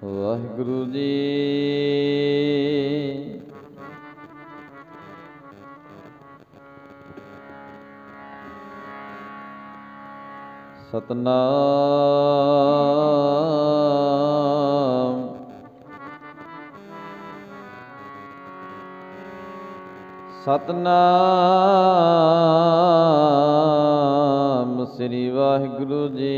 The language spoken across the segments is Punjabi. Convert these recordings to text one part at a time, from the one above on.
ਵਾਹਿਗੁਰੂ ਜੀ। ਸਤਨਾਮ ਸਤਨਾਮ ਸ੍ਰੀ ਵਾਹਿਗੁਰੂ ਜੀ।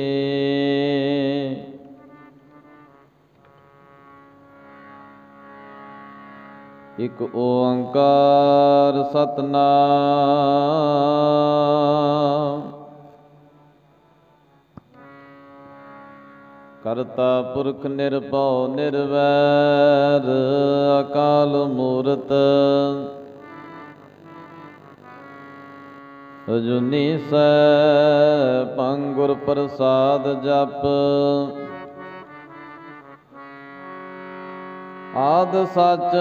ਇਕ ਓੰਕਾਰ ਸਤਨਾਮ ਕਰਤਾ ਪੁਰਖ ਨਿਰਭਉ ਨਿਰਵੈਰ ਅਕਾਲ ਮੂਰਤ ਅਜੂਨੀ ਸੈਭੰ ਗੁਰ ਪ੍ਰਸਾਦ ਜਪ ਆਦ ਸਚ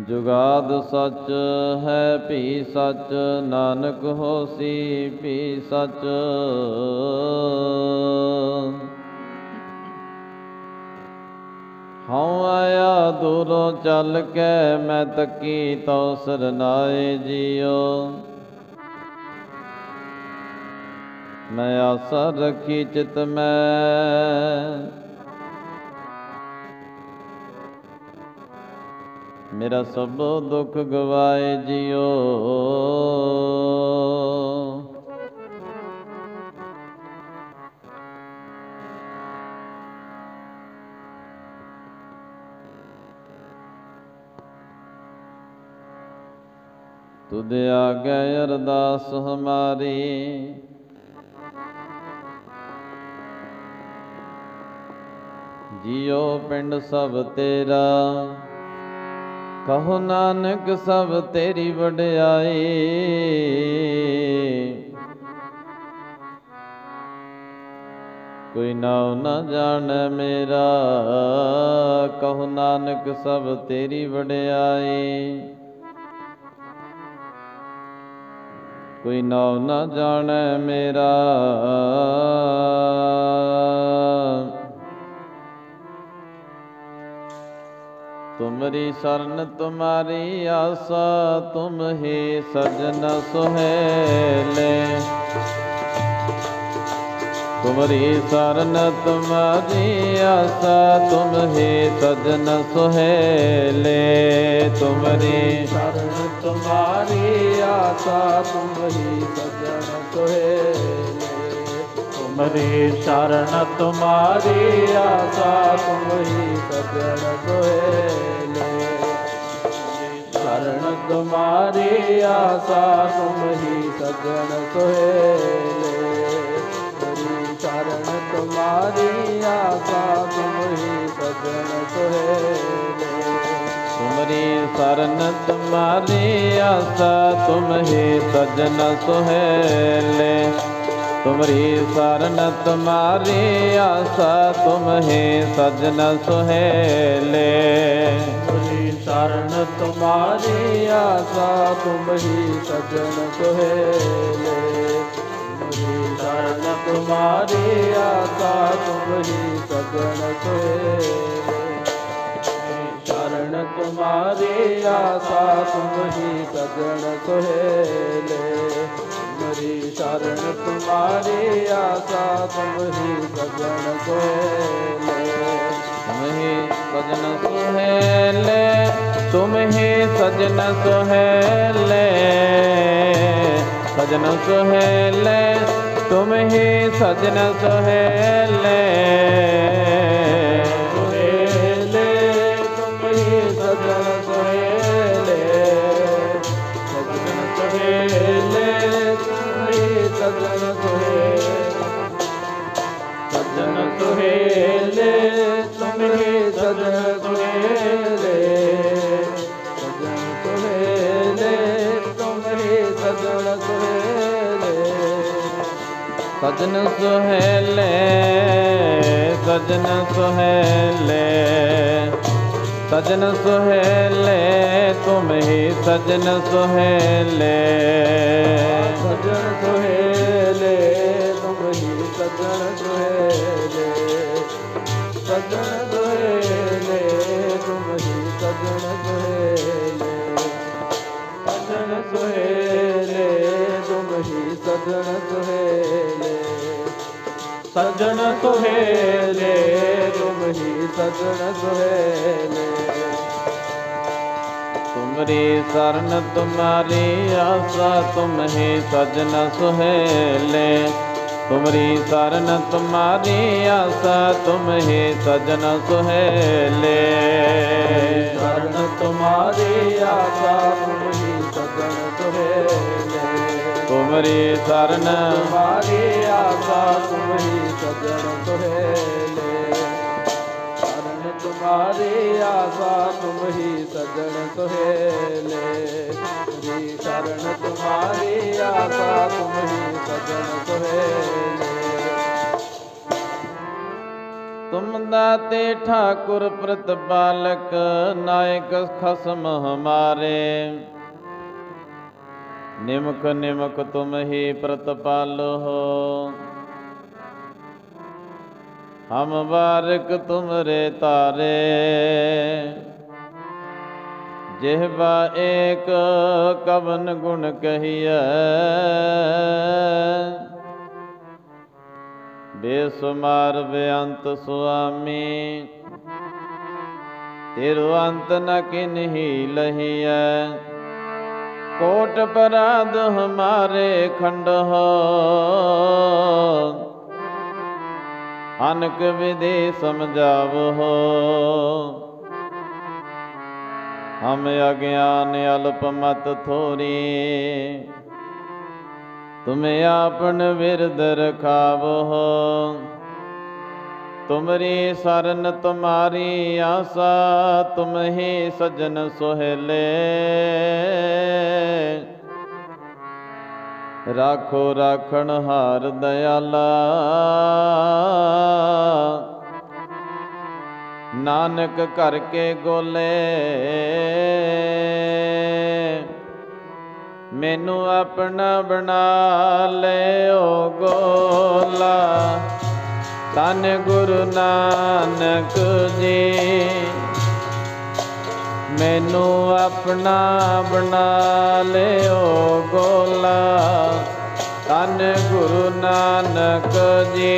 ਜੁਗਾਦ ਸਚ ਹੈ ਭੀ ਸਚ ਨਾਨਕ ਹੋਸੀ ਭੀ ਸਚ। ਹਉ ਆਇਆ ਦੂਰੋਂ ਚੱਲ ਕੇ ਮੈਂ ਤੱਕੀ ਤਉ ਸਰਨਾਏ ਜੀਓ। ਮੈਂ ਆਸਾ ਰੱਖੀ ਚਿਤ ਮੈਂ ਮੇਰਾ ਸਭ ਦੁੱਖ ਗਵਾਏ ਜੀਓ। ਤੁਧ ਆਗੇ ਅਰਦਾਸ ਹਮਾਰੀ ਜੀਓ ਪਿੰਡ ਸਭ ਤੇਰਾ ਕਹੋ ਨਾਨਕ ਸਭ ਤੇਰੀ ਵਡਿਆਈ। ਕੋਈ ਨਾਉ ਨਾ ਜਾਣੈ ਮੇਰਾ ਕਹੋ ਨਾਨਕ ਸਭ ਤੇਰੀ ਵਡਿਆਈ। ਕੋਈ ਨਾਉ ਨਾ ਜਾਣੈ ਮੇਰਾ ਤੁਮਰੀ ਸਰਨ ਤੁਮਾਰੀ ਆਸਾ ਤੁਮ ਹੀ ਸਜਨ ਸੁਹੇਲੇ। ਤੁਮਰੀ ਸਰਨ ਤੁਮਾਰੀ ਆਸਾ ਤੁਮ ਹੀ ਸਜਨ ਸੁਹੇਲੇ। ਤੁਮਰੀ ਸਰਨ ਤੁਮਾਰੀ ਆਸਾ ਤੁਮ ਹੀ ਸਜਨ ਸੁਹੇਲੇ। ਤੁਮਰੀ ਸਰਨ ਤੁਮਾਰੀ ਆਸਾ ਤੁਮ ਹੀ ਸਜਨ ਸੁਹੇਲੇ। ਸਰਨ ਤੁਮਾਰੀ ਆਸਾ ਤੁਮ ਹੀ ਸਜਨ ਸੁਹੇਲੇ। ਸਰਨ ਤੁਮਾਰੀ ਆਸਾ ਤੁਮ ਹੀ ਸਜਨ ਸੁਹੇਲੇ। ਤੁਮਰੀ ਸਰਨ ਤੁਮਾਰੀ ਆਸਾ ਤੁਮ ਹੀ ਸਜਨ ਸੁਹੇਲੇ। ਤੁਮਰੀ ਸਰਨ ਤੁਮਾਰੀ ਆਸਾ ਤੁਮ ਹੀ ਸਜਨ ਸੁਹੇਲੇ। ਤੁਮਰੀ ਸਰਨ ਤੁਮਾਰੀ ਆਸਾ ਤੁਮ ਹੀ ਸਜਨ ਸੁਹੇਲੇ। ਤੁਮਰੀ ਸਰਨ ਤੁਮਾਰੀ ਆਸਾ ਤੁਮ ਹੀ ਸਜਨ ਸੁਹੇਲੇ। ਸਰਨ ਤੁਮਾਰੀ ਆਸਾ ਤੁਮ ਹੀ ਸਜਨ ਸੁਹੇਲੇ। ਤੁਮਰੀ ਸਰਨ ਤੁਮਾਰੀ ਆਸਾ ਤੁਮ ਹੀ ਸਜਨ ਸੁਹੇਲੇ। ਤੁਮ ਹੀ ਸਜਨ ਸੁਹੇਲੇ। ਤੁਮ ਹੀ ਸਜਨ ਸੁਹੇਲੇ। ਸਜਨ ਸੁਹੇਲੇ ਤੁਮ ਹੀ ਸਜਨ ਸੁਹੇਲੇ। ਸੁਹੇਲੇ ਤੁਮ ਹੀ ਸਜਨ ਸੁਹੇਲੇ। ਸਜਨ ਸੁਹੇਲੇ ਤੁਮ ਹੀ ਸਜਨ ਸੁਹੇਲੇ। ਸਜਨ ਸੁਹੇਲੇ ਤੁਮ ਹੀ ਸਜਨ ਸੁਹੇਲੇ। ਸਜਨ ਸੁਹੇਲੇ ਤੁਮ ਹੀ ਸਜਨ ਸੁਹੇਲੇ। ਸਜਨ ਸੁਹੇਲੇ ਸਜਨ ਸੁਹੇਲੇ सजन सुहेले तुम ही सजन सुहेले, सजन सुहेले तुम ही सजन सुहेले, सजन सुहेले तुम ही सजन सुहेले, सजन सुहेले तुम ही सजन सुहेले, सजन सुहेले तुम ही सजन सुहेले। तुमरी शरण तुम्हारी आशा तुम ही सजन सुहेले, तुमरी शरण तुम्हारी आशा तुम ही सजन सुहेले, शरण तुम्हारी आशा तुम ही सजन सुहेले, तुमरी शरण तुम्हारी आशा तुम ही सजन सुहेले, शरण तुम्हारी आशा तुम ही सजन सुहेले, शरण तुम्हारी आशा तुम ही सजन सुहेले। तुम दाते ठाकुर प्रतिपालक नायक खसम हमारे, निमक निमक तुम ही प्रतिपाल हो, हम बारिक तुमरे तारे, जिह्वा एक कवन गुण कहिए, बेसुमार बेअंत स्वामी, तिरुअंत न किन्ही लहिए, कोट पराध हमारे खंड हो, अनक विधि समझाव हो, हम अज्ञान अल्प मत थोरी, तुम्हें आपन विरद रखाव हो, तुमरी शरण तुम्हारी आशा तुम ही सजन सुहेले, राखो राखण हार दयाला, नानक करके गोले, मैनू अपना बना ले ओ गोला, धन गुरु नानक जी, मैनू अपना बना ले ओ गोला, धन गुरु नानक जी,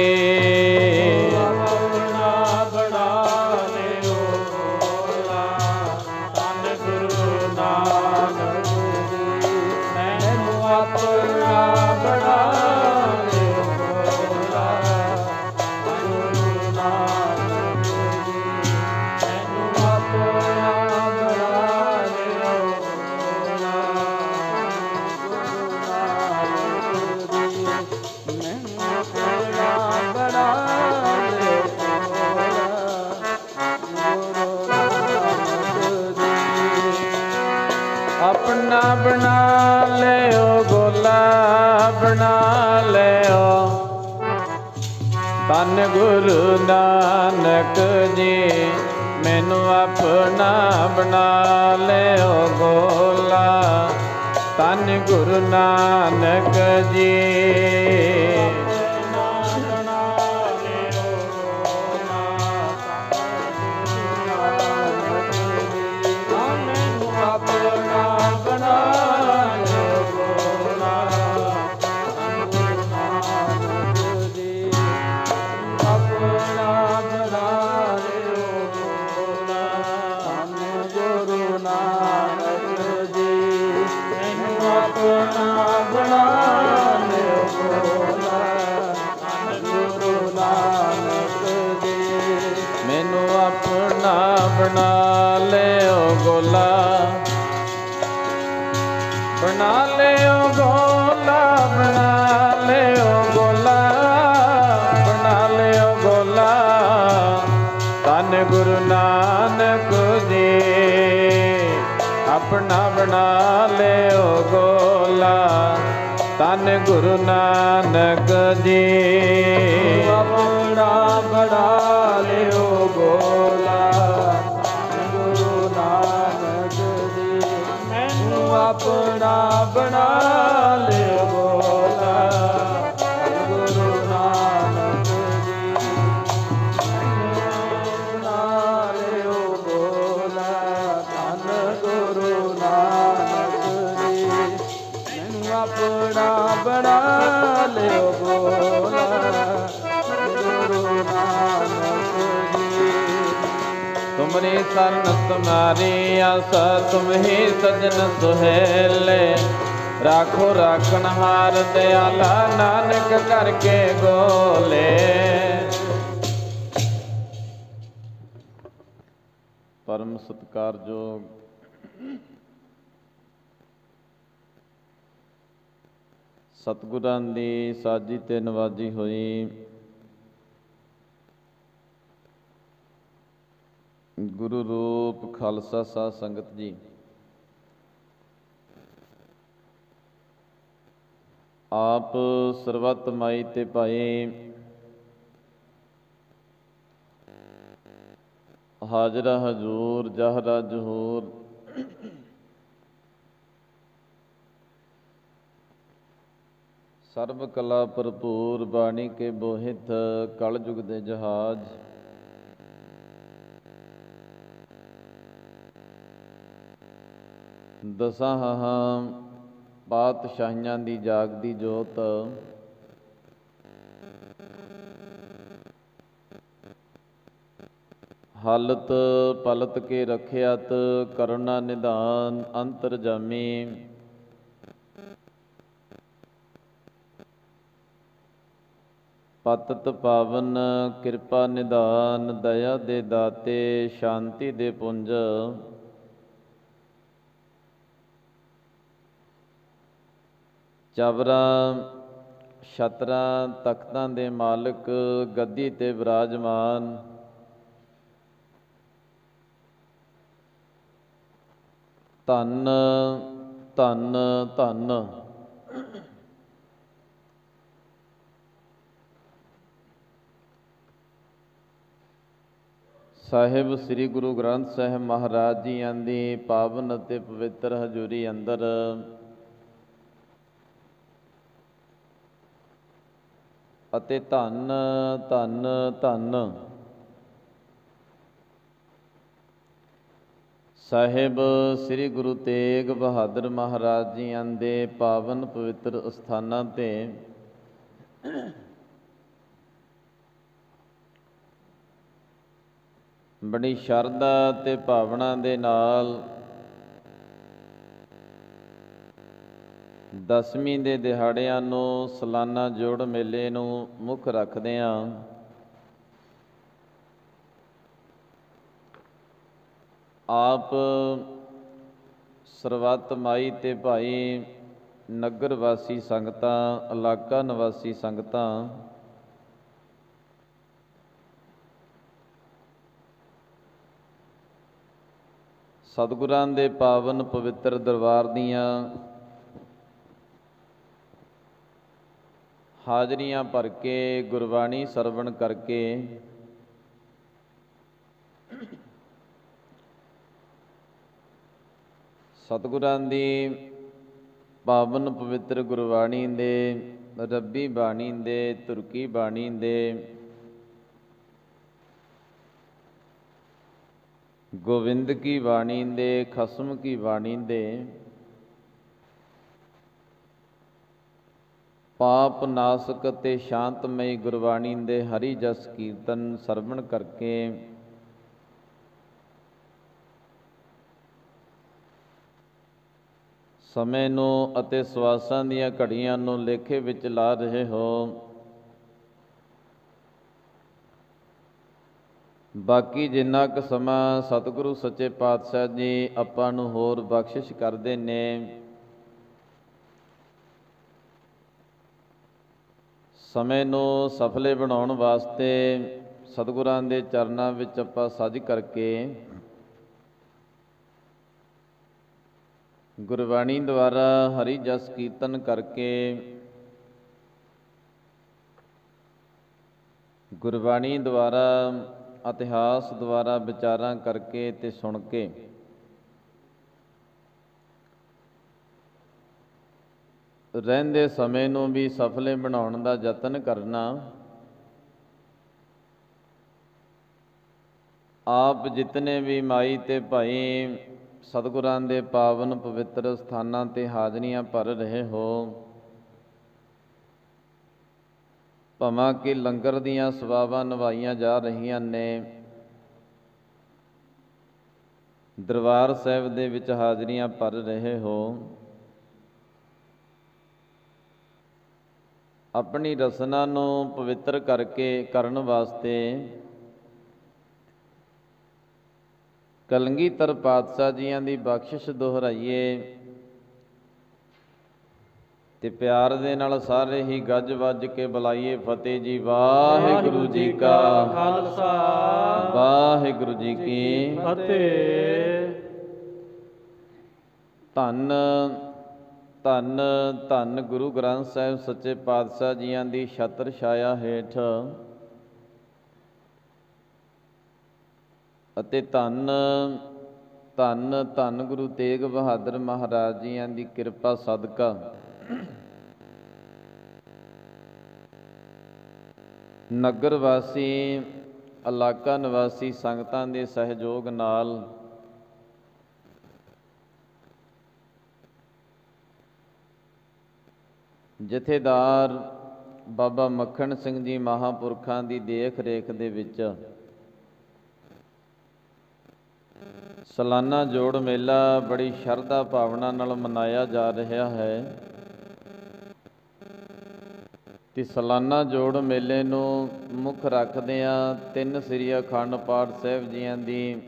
अपना बना ले ओ गोला, धन गुरु नानक जी, मैनू अपना बना ले ओ गोला, गुरु नानक जी, मैनू अपना अपना बना ले ओ गोला, बना ले ओ धन गुरु नानक जी, मैनू अपना बना ले ओ गोला, धन गुरु नानक जी, बना ले ओ गोला, बना ले ओ गोला, बना ले ओ गोला, बना ले ओ गोला, धन गुरु नानक जी, अपना बना ले ओ गोला, धन गुरु नानक जी, अपना बना ले ओ गोला, गुरु ਆਪਣਾ ਬਣਾ ਲਿਓ ਭੋਲਾ। ਧੰਨ ਗੁਰੂ ਨਾਨਕ ਜੀ ਬਣਾ ਲਿਓ ਭੋਲਾ। ਧੰਨ ਗੁਰੂ ਨਾਨਕ ਜੀ ਮੈਨੂੰ ਆਪਣਾ ਬਣਾ ਲਿਓ ਭੋਲਾ। ਗੁਰੂ ਨਾਨਕ ਜੀ ਤੁਮਰੀ ਸਰਨ ਤੁਮਾਰੀ ਆਸ ਤੁਮਹੀ ਸਜਣ ਸੁਹੇਲੇ। ਰਾਖੋ ਰਾਖਣ ਹਾਰ ਦਿਆਲਾ ਨਾਨਕ ਕਰਕੇ ਗੋਲੇ। ਪਰਮ ਸਤਿਕਾਰਯੋਗ ਸਤਿਗੁਰਾਂ ਦੀ ਸਾਜੀ ਤੇ ਨਵਾਜੀ ਹੋਈ ਗੁਰੂ ਰੂਪ ਖਾਲਸਾ ਸਾਧ ਸੰਗਤ ਜੀ, ਆਪ ਸਰਬੱਤ ਮਾਈ ਤੇ ਭਾਈ ਹਾਜ਼ਰਾ ਹਜ਼ੂਰ ਜਹਰਾ ਜਹੂਰ ਸਰਬ ਕਲਾ ਭਰਪੂਰ ਬਾਣੀ ਕੇ ਬੋਹਿਤ ਕਲ ਯੁਗ ਦੇ ਜਹਾਜ਼। ਦਸਾਂ ਹਾਹਾਂ ਪਾਤਸ਼ਾਹੀਆਂ ਦੀ ਜਾਗਦੀ ਜੋਤ, ਹਾਲਤ ਪਲਤ ਕੇ ਰਖਿਆਤ ਕਰੁਣਾ ਨਿਧਾਨ ਅੰਤਰਜਾਮੀ। ਪਤਿਤ ਪਾਵਨ ਕਿਰਪਾ ਨਿਧਾਨ ਦਇਆ ਦੇ ਦਾਤੇ ਸ਼ਾਂਤੀ ਦੇ ਪੁੰਜ। ਚਵਰਾਂ ਛਤਰਾਂ ਤਖਤਾਂ ਦੇ ਮਾਲਕ ਗੱਦੀ ਤੇ ਵਿਰਾਜਮਾਨ, ਧੰਨ ਧੰਨ ਧੰਨ ਸਾਹਿਬ ਸ੍ਰੀ ਗੁਰੂ ਗ੍ਰੰਥ ਸਾਹਿਬ ਮਹਾਰਾਜ ਜੀਆਂ ਦੀ ਪਾਵਨ ਅਤੇ ਪਵਿੱਤਰ ਹਜ਼ੂਰੀ ਅੰਦਰ ਅਤੇ ਧੰਨ ਧੰਨ ਧੰਨ ਸਾਹਿਬ ਸ੍ਰੀ ਗੁਰੂ ਤੇਗ ਬਹਾਦਰ ਮਹਾਰਾਜ ਜੀਆਂ ਦੇ ਪਾਵਨ ਪਵਿੱਤਰ ਅਸਥਾਨਾਂ 'ਤੇ ਬੜੀ ਸ਼ਰਧਾ ਤੇ ਭਾਵਨਾ ਦੇ ਨਾਲ ਦਸਵੀਂ ਦੇ ਦਿਹਾੜਿਆਂ ਨੂੰ ਸਾਲਾਨਾ ਜੋੜ ਮੇਲੇ ਨੂੰ ਮੁੱਖ ਰੱਖਦਿਆਂ ਆਪ ਸਰਬੱਤ ਮਾਈ ਤੇ ਭਾਈ ਨਗਰ ਵਾਸੀ ਸੰਗਤਾਂ, ਇਲਾਕਾ ਨਿਵਾਸੀ ਸੰਗਤਾਂ ਸਤਿਗੁਰਾਂ ਦੇ ਪਾਵਨ ਪਵਿੱਤਰ ਦਰਬਾਰ ਦੀਆਂ ਹਾਜ਼ਰੀਆਂ ਭਰ ਕੇ ਗੁਰਬਾਣੀ ਸਰਵਣ ਕਰਕੇ ਸਤਿਗੁਰਾਂ ਦੀ ਪਾਵਨ ਪਵਿੱਤਰ ਗੁਰਬਾਣੀ ਦੇ, ਰੱਬੀ ਬਾਣੀ ਦੇ, ਤੁਰਕੀ ਬਾਣੀ ਦੇ, ਗੋਬਿੰਦ ਕੀ ਬਾਣੀ ਦੇ, ਖਸਮ ਕੀ ਬਾਣੀ ਦੇ, ਪਾਪ ਨਾਸਕ ਤੇ ਸ਼ਾਂਤਮਈ ਗੁਰਬਾਣੀ ਦੇ ਹਰੀ ਜਸ ਕੀਰਤਨ ਸਰਵਣ ਕਰਕੇ ਸਮੇਂ ਨੂੰ ਅਤੇ ਸਵਾਸਾਂ ਦੀਆਂ ਘੜੀਆਂ ਨੂੰ ਲੇਖੇ ਵਿੱਚ ਲਾ ਰਹੇ ਹੋ। ਬਾਕੀ ਜਿੰਨਾ ਕੁ ਸਮਾਂ ਸਤਿਗੁਰੂ ਸੱਚੇ ਪਾਤਸ਼ਾਹ ਜੀ ਆਪਾਂ ਨੂੰ ਹੋਰ ਬਖਸ਼ਿਸ਼ ਕਰਦੇ ਨੇ, ਸਮੇਂ ਨੂੰ ਸਫਲੇ ਬਣਾਉਣ ਵਾਸਤੇ ਸਤਿਗੁਰਾਂ ਦੇ ਚਰਨਾਂ ਵਿੱਚ ਆਪਾਂ ਸੱਜ ਕਰਕੇ ਗੁਰਬਾਣੀ ਦੁਆਰਾ ਹਰੀ ਜਸ ਕੀਰਤਨ ਕਰਕੇ ਗੁਰਬਾਣੀ ਦੁਆਰਾ ਇਤਿਹਾਸ ਦੁਆਰਾ ਵਿਚਾਰਾਂ ਕਰਕੇ ਤੇ ਸੁਣ ਕੇ ਰਹਿੰਦੇ ਸਮੇਂ ਨੂੰ ਵੀ ਸਫਲੇ ਬਣਾਉਣ ਦਾ ਯਤਨ ਕਰਨਾ। ਆਪ ਜਿਤਨੇ ਵੀ ਮਾਈ ਤੇ ਭਾਈ ਸਤਿਗੁਰਾਂ ਦੇ ਪਾਵਨ ਪਵਿੱਤਰ ਸਥਾਨਾਂ 'ਤੇ ਹਾਜ਼ਰੀਆਂ ਭਰ ਰਹੇ ਹੋ, ਭਾਵੇਂ ਕਿ ਲੰਗਰ ਦੀਆਂ ਸੇਵਾਵਾਂ ਨਿਭਾਈਆਂ ਜਾ ਰਹੀਆਂ ਨੇ, ਦਰਬਾਰ ਸਾਹਿਬ ਦੇ ਵਿੱਚ ਹਾਜ਼ਰੀਆਂ ਭਰ ਰਹੇ ਹੋ, ਆਪਣੀ ਰਸਨਾ ਨੂੰ ਪਵਿੱਤਰ ਕਰਨ ਵਾਸਤੇ ਕਲਗੀਧਰ ਪਾਤਸ਼ਾਹ ਜੀਆਂ ਦੀ ਬਖਸ਼ਿਸ਼ ਦੁਹਰਾਈਏ ਤੇ ਪਿਆਰ ਦੇ ਨਾਲ ਸਾਰੇ ਹੀ ਗੱਜ ਵੱਜ ਕੇ ਬੁਲਾਈਏ ਫਤਿਹ ਜੀ। ਵਾਹਿਗੁਰੂ ਜੀ ਕਾ ਖਾਲਸਾ, ਵਾਹਿਗੁਰੂ ਜੀ ਕੀ ਫਤਿਹ। ਧੰਨ ਧੰਨ ਧੰਨ ਗੁਰੂ ਗ੍ਰੰਥ ਸਾਹਿਬ ਸੱਚੇ ਪਾਤਸ਼ਾਹ ਜੀਆਂ ਦੀ ਛਤਰ ਛਾਇਆ ਹੇਠ ਅਤੇ ਧੰਨ ਧੰਨ ਧੰਨ ਗੁਰੂ ਤੇਗ ਬਹਾਦਰ ਮਹਾਰਾਜ ਜੀਆਂ ਦੀ ਕਿਰਪਾ ਸਦਕਾ ਨਗਰ ਵਾਸੀ, ਇਲਾਕਾ ਨਿਵਾਸੀ ਸੰਗਤਾਂ ਦੇ ਸਹਿਯੋਗ ਨਾਲ ਜਥੇਦਾਰ ਬਾਬਾ ਮੱਖਣ ਸਿੰਘ ਜੀ ਮਹਾਂਪੁਰਖਾਂ ਦੀ ਦੇਖ ਰੇਖ ਦੇ ਵਿੱਚ ਸਾਲਾਨਾ ਜੋੜ ਮੇਲਾ ਬੜੀ ਸ਼ਰਧਾ ਭਾਵਨਾ ਨਾਲ ਮਨਾਇਆ ਜਾ ਰਿਹਾ ਹੈ ਤੇ ਸਾਲਾਨਾ ਜੋੜ ਮੇਲੇ ਨੂੰ ਮੁੱਖ ਰੱਖਦਿਆਂ 3 ਸ੍ਰੀ ਅਖੰਡ ਪਾਠ ਸਾਹਿਬ ਜੀਆਂ ਦੀ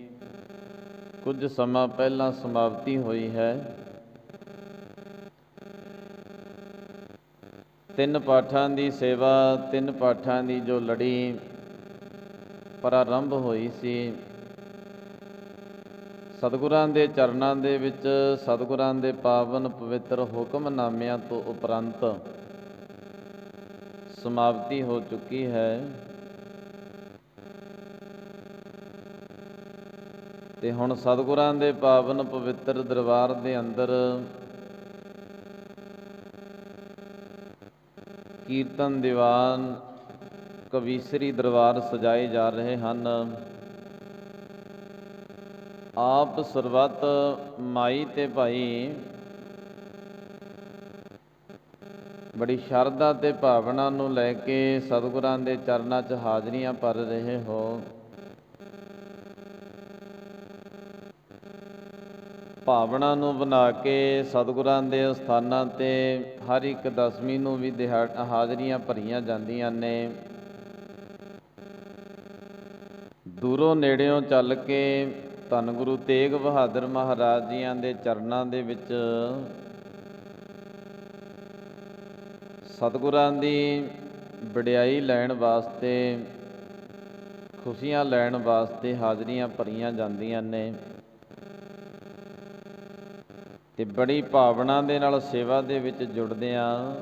ਕੁਝ ਸਮਾਂ ਪਹਿਲਾਂ ਸਮਾਪਤੀ ਹੋਈ ਹੈ। 3 ਪਾਠਾਂ ਦੀ ਸੇਵਾ, 3 ਪਾਠਾਂ ਦੀ ਜੋ ਲੜੀ ਪ੍ਰਾਰੰਭ ਹੋਈ ਸੀ, ਸਤਿਗੁਰਾਂ ਦੇ ਚਰਨਾਂ ਦੇ ਵਿੱਚ ਸਤਿਗੁਰਾਂ ਦੇ ਪਾਵਨ ਪਵਿੱਤਰ ਹੁਕਮਨਾਮਿਆਂ ਤੋਂ ਉਪਰੰਤ ਸਮਾਪਤੀ ਹੋ ਚੁੱਕੀ ਹੈ ਤੇ ਹੁਣ ਸਤਿਗੁਰਾਂ ਦੇ ਪਾਵਨ ਪਵਿੱਤਰ ਦਰਬਾਰ ਦੇ ਅੰਦਰ ਕੀਰਤਨ ਦੀਵਾਨ, ਕਵੀਸ਼ਰੀ ਦਰਬਾਰ ਸਜਾਏ ਜਾ ਰਹੇ ਹਨ। ਆਪ ਸਰਬੱਤ ਮਾਈ ਤੇ ਭਾਈ ਬੜੀ ਸ਼ਰਧਾ ਤੇ ਭਾਵਨਾ ਨੂੰ ਲੈ ਕੇ ਸਤਿਗੁਰਾਂ ਦੇ ਚਰਨਾਂ 'ਚ ਹਾਜ਼ਰੀਆਂ ਭਰ ਰਹੇ ਹੋ। ਭਾਵਨਾ ਨੂੰ ਬਣਾ ਕੇ ਸਤਿਗੁਰਾਂ ਦੇ ਅਸਥਾਨਾਂ 'ਤੇ ਹਰ ਇੱਕ ਦਸਵੀਂ ਨੂੰ ਵੀ ਹਾਜ਼ਰੀਆਂ ਭਰੀਆਂ ਜਾਂਦੀਆਂ ਨੇ। ਦੂਰੋਂ ਨੇੜਿਓਂ ਚੱਲ ਕੇ ਧੰਨ ਗੁਰੂ ਤੇਗ ਬਹਾਦਰ ਮਹਾਰਾਜ ਜੀਆਂ ਦੇ ਚਰਨਾਂ ਦੇ ਵਿੱਚ ਸਤਿਗੁਰਾਂ ਦੀ ਵਡਿਆਈ ਲੈਣ ਵਾਸਤੇ, ਖੁਸ਼ੀਆਂ ਲੈਣ ਵਾਸਤੇ ਹਾਜ਼ਰੀਆਂ ਭਰੀਆਂ ਜਾਂਦੀਆਂ ਨੇ ਤੇ ਬੜੀ ਭਾਵਨਾ ਦੇ ਨਾਲ ਸੇਵਾ ਦੇ ਵਿੱਚ ਜੁੜਦਿਆਂ,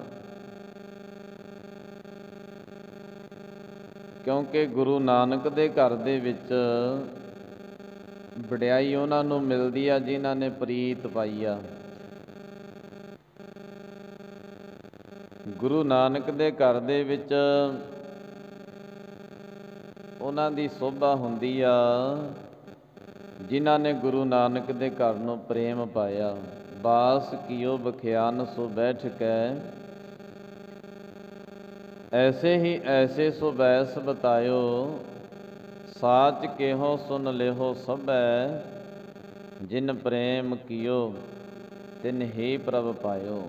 ਕਿਉਂਕਿ ਗੁਰੂ ਨਾਨਕ ਦੇ ਘਰ ਦੇ ਵਿੱਚ ਵਡਿਆਈ ਉਹਨਾਂ ਨੂੰ ਮਿਲਦੀ ਆ ਜਿਨ੍ਹਾਂ ਨੇ ਪ੍ਰੀਤ ਪਾਈ ਆ। ਗੁਰੂ ਨਾਨਕ ਦੇ ਘਰ ਦੇ ਵਿੱਚ ਉਹਨਾਂ ਦੀ ਸੋਭਾ ਹੁੰਦੀ ਆ ਜਿਨ੍ਹਾਂ ਨੇ ਗੁਰੂ ਨਾਨਕ ਦੇ ਘਰ ਨੂੰ ਪ੍ਰੇਮ ਪਾਇਆ। ਬਾਸ ਕੀਓ ਬਖਿਆਨ ਸੋ ਬੈਠ ਕੈ, ਐਸੇ ਹੀ ਐਸੇ ਸੋ ਬੈਸ ਬਤਾਇਓ, ਸਾਚ ਕੇਹੋ ਸੁਨ ਲਿਹੋ ਸਭੈ, ਜਿਨ ਪ੍ਰੇਮ ਕੀਓ ਤਿਨ ਹੀ ਪ੍ਰਭ ਪਾਇਓ।